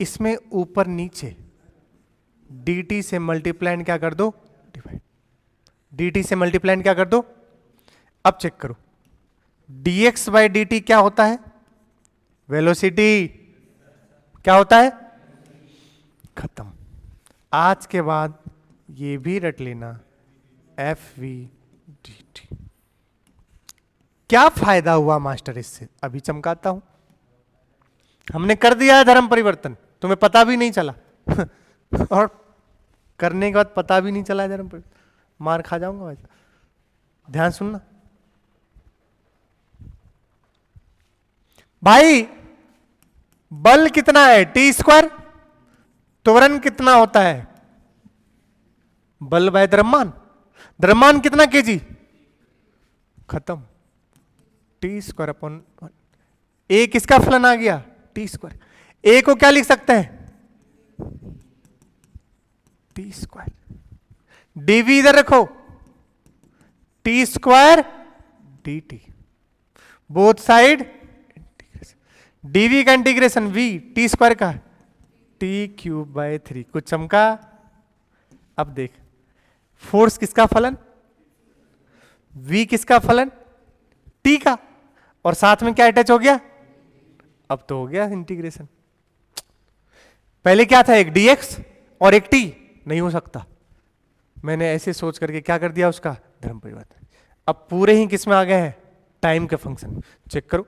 इसमें ऊपर नीचे dt से मल्टीप्लाइन क्या कर दो, डिवाइड। dt से मल्टीप्लाइन क्या कर दो। अब चेक करो, dx बाई dt क्या होता है? वेलोसिटी। क्या होता है? खत्म। आज के बाद ये भी रट लेना, एफ वी डी टी। क्या फायदा हुआ मास्टर इससे? अभी चमकाता हूं। हमने कर दिया है धर्म परिवर्तन, तुम्हें पता भी नहीं चला और करने के बाद पता भी नहीं चला है धर्म परिवर्तन, मार खा जाऊंगा भाई। ध्यान सुनना भाई, बल कितना है? T square. त्वरण कितना होता है? बल बाय द्रव्यमान। द्रव्यमान कितना केजी? खत्म। टी स्क्वायर अपॉन ए। किसका फलन आ गया? T square. ए को क्या लिख सकते हैं? T square. डीवी इधर रखो, t square d t, both side integration. Dv का इंटीग्रेशन वी, टी स्क्वायर का टी क्यूब बाय 3। कुछ चमका? अब देख, फोर्स किसका फलन? v किसका फलन? t का, और साथ में क्या अटैच हो गया? अब तो हो गया इंटीग्रेशन। पहले क्या था? एक dx और एक t। नहीं हो सकता, मैंने ऐसे सोच करके क्या कर दिया, उसका धर्म परिवर्तन। अब पूरे ही किस में आ गए हैं? टाइम के फंक्शन। चेक करो,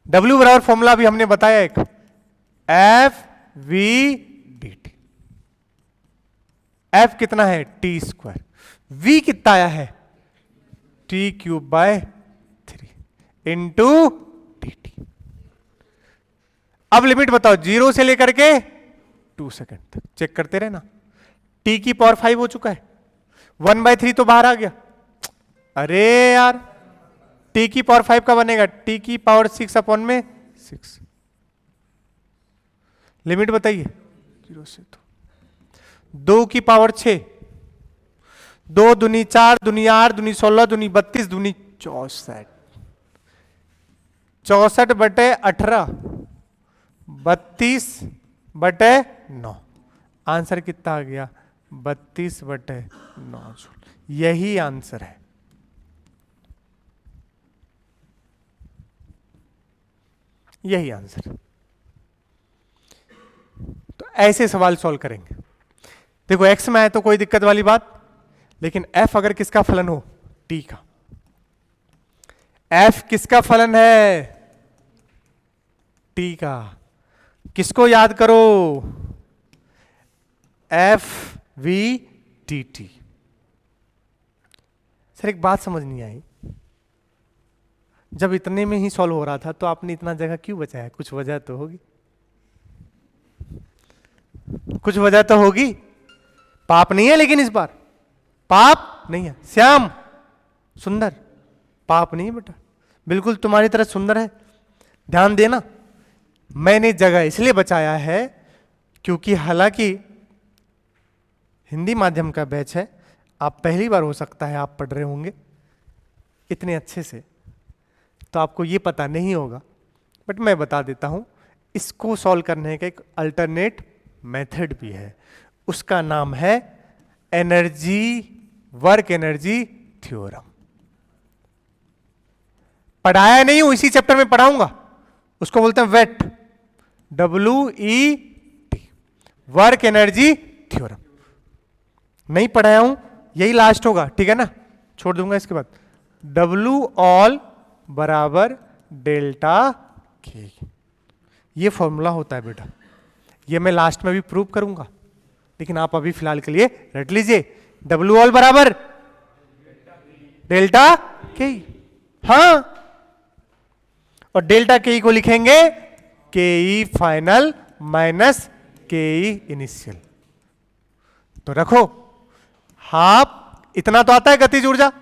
W बराबर फॉर्मूला भी हमने बताया एक, F V D T. F कितना है? T square. वी कितना आया है? T cube by 3 into D T. अब लिमिट बताओ, 0 से लेकर के 2 सेकेंड तक चेक करते रहना। टी की पावर 5 हो चुका है, 1/3 तो बाहर आ गया। अरे यार, टी की पावर 5 का बनेगा टी की पावर 6 अपॉन में 6। लिमिट बताइए, 0 से 2 की पावर 6, 2 दूनी 4, दूनी 8, दूनी 16, दूनी 32, दूनी 64, 64/18, 32/9। आंसर कितना आ गया? 32/9 जूल। यही आंसर है। यही आंसर। तो ऐसे सवाल सॉल्व करेंगे। देखो एक्स में है तो कोई दिक्कत वाली बात, लेकिन एफ अगर किसका फलन हो? टी का। एफ किसका फलन है? टी का। किसको याद करो? F we T T. Sir एक बात समझ नहीं आई, जब इतने में ही सॉल्व हो रहा था तो आपने इतना जगह क्यों बचाया? कुछ वजह तो होगी, कुछ वजह तो होगी। पाप नहीं है, लेकिन इस बार पाप नहीं है। श्याम सुंदर, पाप नहीं है बेटा, बिल्कुल तुम्हारी तरह सुंदर है। ध्यान देना, मैंने जगह इसलिए बचाया है क्योंकि हालांकि हिंदी माध्यम का बैच है, आप पहली बार हो सकता है आप पढ़ रहे होंगे इतने अच्छे से, तो आपको ये पता नहीं होगा, बट मैं बता देता हूं। इसको सॉल्व करने का एक अल्टरनेट मेथड भी है, उसका नाम है एनर्जी, वर्क एनर्जी थ्योरम। पढ़ाया नहीं हूं, इसी चैप्टर में पढ़ाऊंगा। उसको बोलते हैं wet, WET, work energy theorem. नहीं पढ़ाया हूं, यही लास्ट होगा, ठीक है ना? छोड़ दूंगा इसके बाद। W ऑल बराबर डेल्टा के, ये फॉर्मूला होता है बेटा। ये मैं लास्ट में भी प्रूव करूंगा, लेकिन आप अभी फिलहाल के लिए रट लीजिए। W ऑल बराबर डेल्टा के, हाँ, और डेल्टा के को लिखेंगे के ई फाइनल माइनस के ई इनिशियल। तो रखो, हाफ इतना तो आता है गतिज ऊर्जा,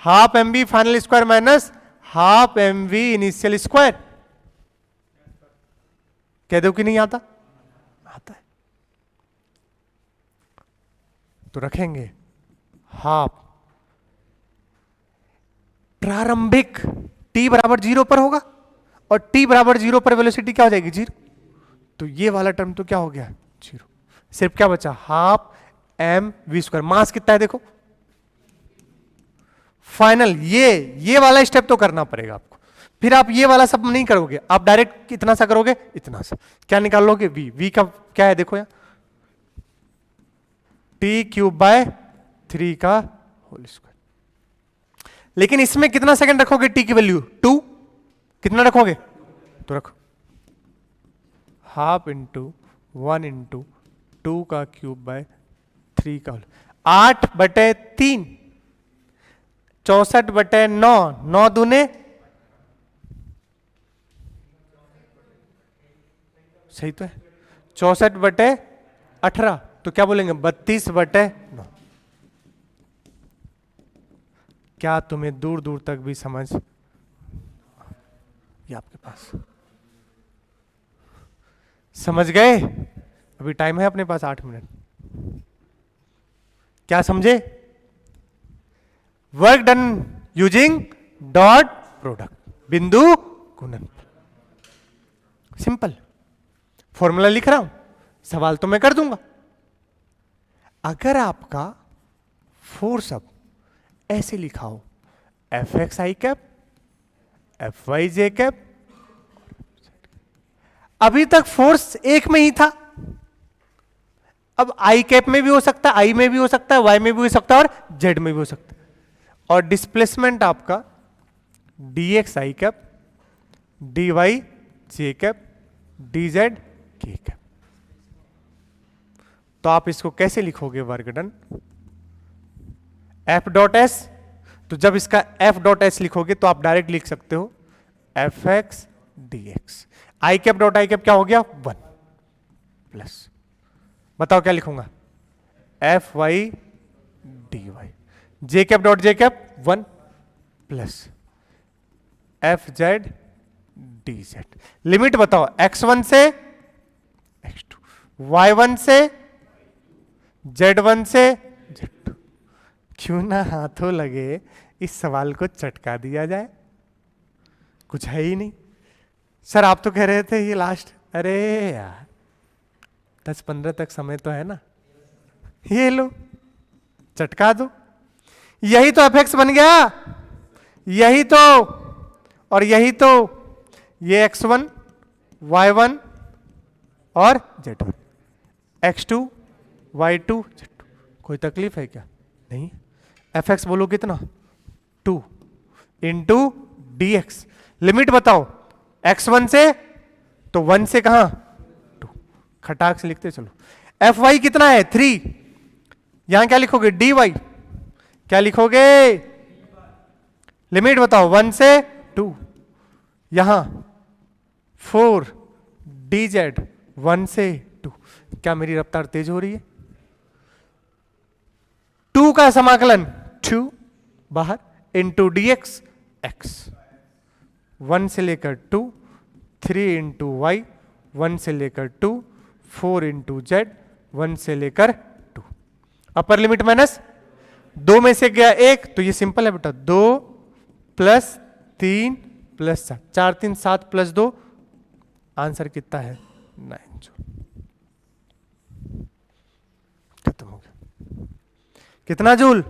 half M B final square minus half M V initial square. कह दो कि नहीं आता? आता है। तो रखेंगे हाफ प्रारंभिक t बराबर 0 पर होगा, और t बराबर 0 पर वेलोसिटी क्या हो जाएगी 0, तो ये वाला टर्म तो क्या हो गया 0। सिर्फ क्या बचा हाफ एम वी स्क्वायर। मास कितना है देखो, फाइनल ये वाला स्टेप तो करना पड़ेगा आपको, फिर आप ये वाला सब नहीं करोगे, आप डायरेक्ट इतना सा करोगे, इतना सा क्या निकाल लोगे v का क्या है देखो यहाँ t³/3 का होल स्क्वायर। लेकिन इसमें कितना सेकंड रखोगे t की वैल्यू 2, कितना रखोगे तो रखो हाफ इंटू 1 इंटू 2 का क्यूब/3 का होल, 8/3, 64/9, 9 दूने सही तो है, 64/18, तो क्या बोलेंगे 32/9। क्या तुम्हें दूर दूर तक भी समझ, ये आपके पास समझ गए? अभी टाइम है अपने पास 8 मिनट। क्या समझे? Work done using dot product, बिंदु गुणन, सिंपल फॉर्मूला लिख रहा हूं, सवाल तो मैं कर दूंगा। अगर आपका फोर्स अब ऐसे लिखा हो Fx_i, Fy_j, अभी तक फोर्स एक में ही था, अब i में भी हो सकता है, i में भी हो सकता है, y में भी हो सकता है और z में भी हो सकता है, और डिस्प्लेसमेंट आपका dx_i, dy_j, dz_k। तो आप इसको कैसे लिखोगे वर्क डन F.S, तो जब इसका F.S लिखोगे तो आप डायरेक्ट लिख सकते हो Fx dx, i_i क्या हो गया 1 प्लस, बताओ क्या लिखूंगा Fy dy, j_j 1 plus Fz dz। Limit बताओ x1 से x2, y1 से z1 से z2। क्यों ना हाथों लगे इस सवाल को चटका दिया जाए, कुछ है ही नहीं। सर आप तो कह रहे थे ये लास्ट, अरे यार 10-15 तक समय तो है ना, ये लो चटका दो, यही तो fx बन गया, यही तो, और यही तो, ये x1 y1 और z1, x2 y2 z2। कोई तकलीफ है क्या? नहीं। fx बोलो कितना 2 इंटू dx, लिमिट बताओ x1 से, तो 1 से कहां 2, खटाक से लिखते चलो। fy कितना है 3, यहां क्या लिखोगे dy, क्या लिखोगे लिमिट बताओ 1 से 2, यहां 4 dz 1 से 2। क्या मेरी रफ्तार तेज हो रही है? 2 का समाकलन 2 बाहर इंटू dx x, 1 से लेकर 2, 3 इंटू वाई, 1 से लेकर 2, 4 इंटू जेड, 1 से लेकर 2। अपर लिमिट माइनस 2 में से गया 1, तो ये सिंपल है बेटा, 2 प्लस 3 प्लस 7, 4 3 7 प्लस 2, आंसर कितना है 9 जूल। खत्म हो गया। कितना जूल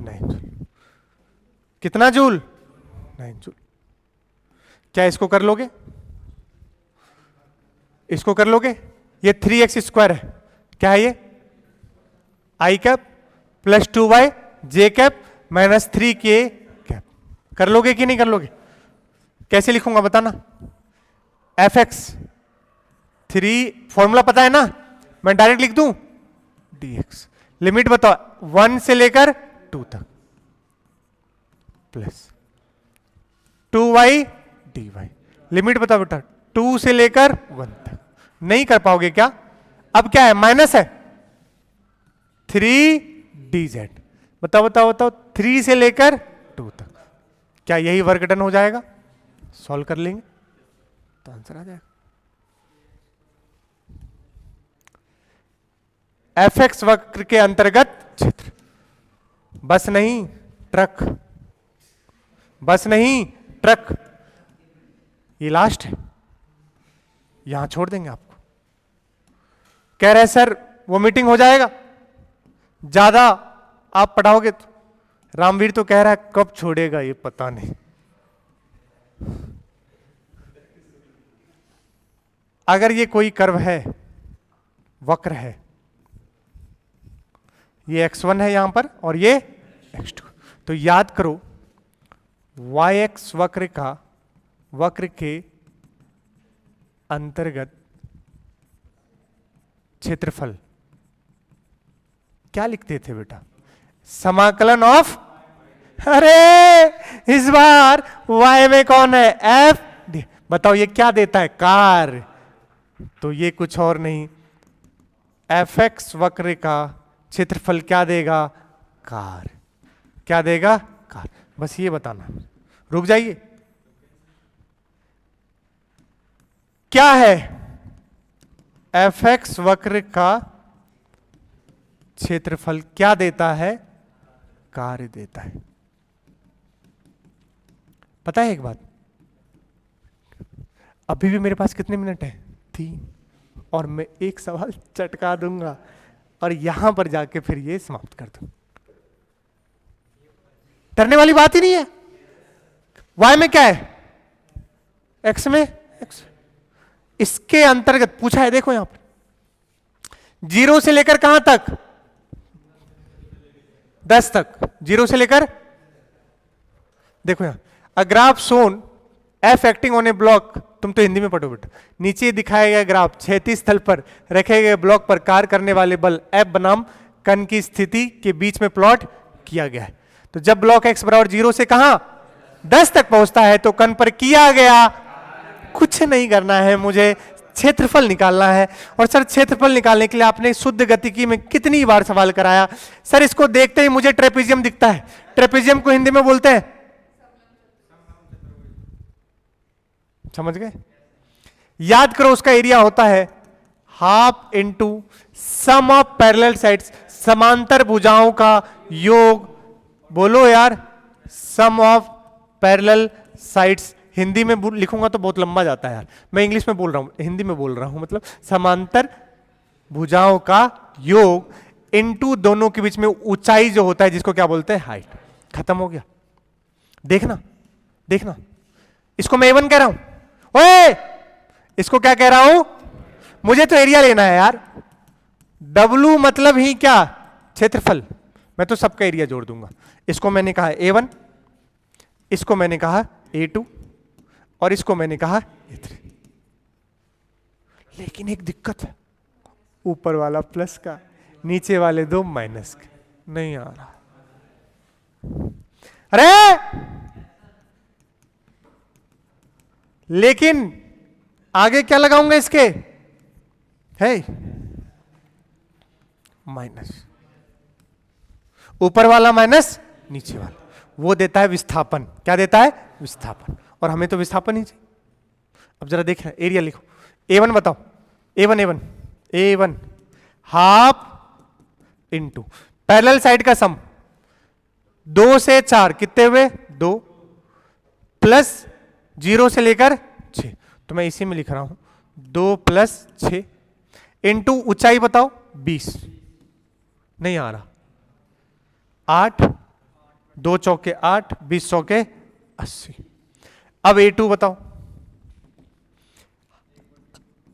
9 जूल, कितना जूल 9 जूल। क्या इसको कर लोगे? इसको कर लोगे? ये 3x² है, क्या है ये i cap plus 2y j cap minus 3k cap. कर लोगे कि नहीं कर लोगे? कैसे लिखूंगा बताना? fx 3 फॉर्मूला पता है ना, मैं डायरेक्ट लिख दूं dx, लिमिट बताओ 1 से लेकर 2 तक प्लस 2y dy, लिमिट बताओ बेटा 2 से लेकर 1 तक। नहीं कर पाओगे क्या? अब क्या है माइनस है 3dz, बताओ बताओ बताओ 3 से लेकर 2 तक। क्या यही वर्क डन हो जाएगा? सॉल्व कर लेंगे तो आंसर आ जाएगा। fx वक्र के अंतर्गत क्षेत्र। बस नहीं ट्रक, बस नहीं ट्रक, ये लास्ट है, यहां छोड़ देंगे आपको। कह रहे सर वो मीटिंग हो जाएगा, ज्यादा आप पढ़ाओगे तो। रामवीर तो कह रहा है कब छोड़ेगा ये पता नहीं। अगर ये कोई कर्व है, वक्र है, ये x1 है यहां पर और ये x2, तो याद करो yx वक्र के अंतर्गत क्षेत्रफल क्या लिखते थे बेटा? समाकलन ऑफ, अरे इस बार y में कौन है? F D. बताओ ये क्या देता है? कार। तो ये कुछ और नहीं, एफ एक्स वक्र का क्षेत्रफल क्या देगा? कार। क्या देगा? कार। बस ये बताना। रुक जाइए, क्या है? एफ एक्स वक्र का क्षेत्रफल क्या देता है? कार्य देता है। पता है एक बात, अभी भी मेरे पास कितने मिनट हैं? 3, और मैं एक सवाल चटका दूंगा और यहां पर जाके फिर ये समाप्त कर दूं। डरने वाली बात ही नहीं है। y में क्या है? x में x, इसके अंतर्गत पूछा है, देखो यहां पर 0 से लेकर कहां तक? 10 तक। 0 से लेकर, देखो यहां, a graph shown F acting on A block, तुम तो हिंदी में पढ़ो बेटा। नीचे दिखाया गया ग्राफ क्षैतिज तल पर रखे गए ब्लॉक पर कार्य करने वाले बल एफ बनाम कण की स्थिति के बीच में प्लॉट किया गया है। तो जब ब्लॉक x बराबर 0 से कहां? 10 तक पहुंचता है तो कण पर किया गया, कुछ नहीं करना है, मुझे क्षेत्रफल निकालना है। और सर क्षेत्रफल निकालने के लिए आपने शुद्ध गतिकी में कितनी बार सवाल कराया? सर इसको देखते ही मुझे ट्रेपेजियम दिखता है। ट्रेपेजियम को हिंदी में बोलते हैं, समझ गए? याद करो उसका एरिया होता है half into sum of parallel sides, समांतर भुजाओं का योग। बोलो यार, sum of parallel sides. Hindi में लिखूंगा तो बहुत लंबा जाता है यार, मैं इंग्लिश में बोल रहा हूं, हिंदी में बोल रहा हूं। मतलब समांतर भुजाओं का योग इनटू दोनों के बीच में ऊंचाई जो होता है, जिसको क्या बोलते हैं? हाइट। खत्म हो गया। देखना देखना, इसको मैं A1 कह रहा हूं। ओए, इसको क्या कह रहा हूं? मुझे तो एरिया लेना है यार। W मतलब ही क्या? क्षेत्रफल। मैं तो सबका एरिया जोड़ दूंगा। इसको मैंने कहा A1, इसको मैंने कहा A2 और इसको मैंने कहा A3। लेकिन एक दिक्कत है, ऊपर वाला प्लस का, नीचे वाले दो माइनस के। नहीं आ रहा। अरे लेकिन आगे क्या लगाऊंगा इसके? है माइनस, ऊपर वाला माइनस नीचे वाला, वो देता है विस्थापन। क्या देता है? विस्थापन। और हमें तो विस्थापन ही चाहिए। अब जरा देखना, एरिया लिखो। A1 बताओ। A1 half into parallel side का सम 2 से 4 कितने हुए? 2 प्लस 0 से लेकर 6, तो मैं इसी में लिख रहा हूं 2 प्लस 6 इंटू ऊंचाई बताओ 20। नहीं आ रहा। 8, 2 चौके 8, 20 चौके 80। अब A2 बताओ।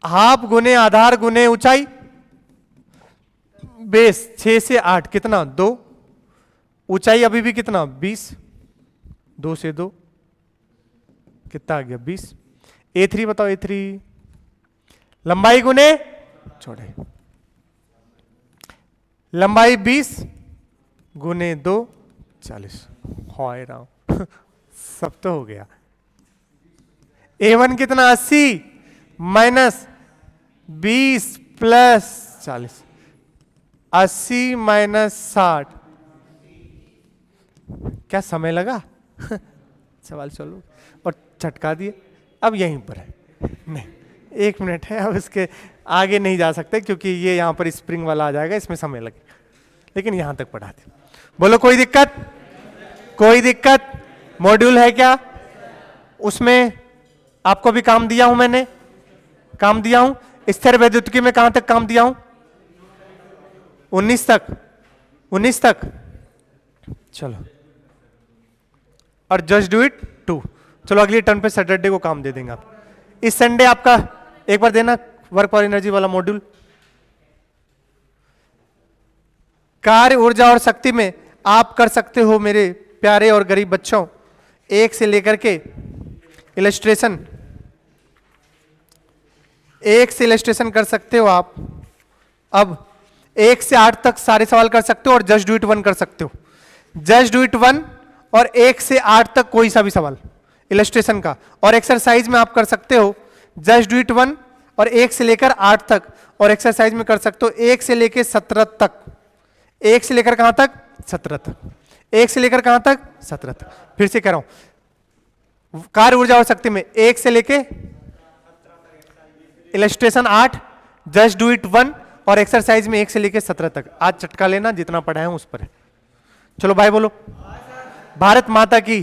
हाफ गुने आधार गुने ऊंचाई, बेस 6 से 8 कितना? 2। ऊंचाई अभी भी कितना? 20। 2 से 2 कितना आ गया? 20। A3 बताओ। A3 लंबाई गुने चौड़ाई, लंबाई 20 गुने 2 40। हाय राम सब तो हो गया। A1 कितना? 80 माइनस 20 प्लस 40, 80 माइनस 60। क्या समय लगा? सवाल चलो और चटका दिए। अब यहीं पर है। नहीं, 1 मिनट है, अब इसके आगे नहीं जा सकते क्योंकि ये यहां पर स्प्रिंग वाला आ जाएगा, इसमें समय लगे। लेकिन यहां तक पढ़ाते हैं। बोलो कोई दिक्कत? कोई दिक्कत? मॉड्यूल है क्या उसमें? आपको भी काम दिया हूं, मैंने काम दिया हूं। स्थिर वैद्युतिकी में कहां तक काम दिया हूं? 19 तक। 19 तक। चलो, और जस्ट डू इट 2। चलो अगली टर्न पे सैटरडे को काम दे देंगे आप। इस संडे आपका एक बार देना वर्क और एनर्जी वाला मॉड्यूल। कार्य, ऊर्जा और शक्ति में आप कर सकते हो मेरे प्यारे और गरीब बच्चों, 1 से लेकर के इलस्ट्रेशन, 1 से इलस्ट्रेशन कर सकते हो आप। अब 1 से 8 तक सारे सवाल कर सकते हो और जस्ट डू इट 1 कर सकते हो। जस्ट डू इट 1 और 1 से 8 तक कोई सा भी सवाल इलस्ट्रेशन का। और एक्सरसाइज में आप कर सकते हो जस्ट डू इट 1 और 1 से लेकर 8 तक। और एक्सरसाइज में कर सकते हो 1 से लेकर 17 तक। 1 से लेकर कहां तक? 17 तक। 1 से लेकर कहां तक? 17 तक। फिर से कह रहा हूं, कार्य, ऊर्जा और शक्ति में 1 से लेके इलस्ट्रेशन 8, जस्ट डू इट 1 और एक्सरसाइज में 1 से लेके 17 तक। आज चटका लेना, जितना पढ़ा है उस पर है। चलो भाई बोलो, भारत माता की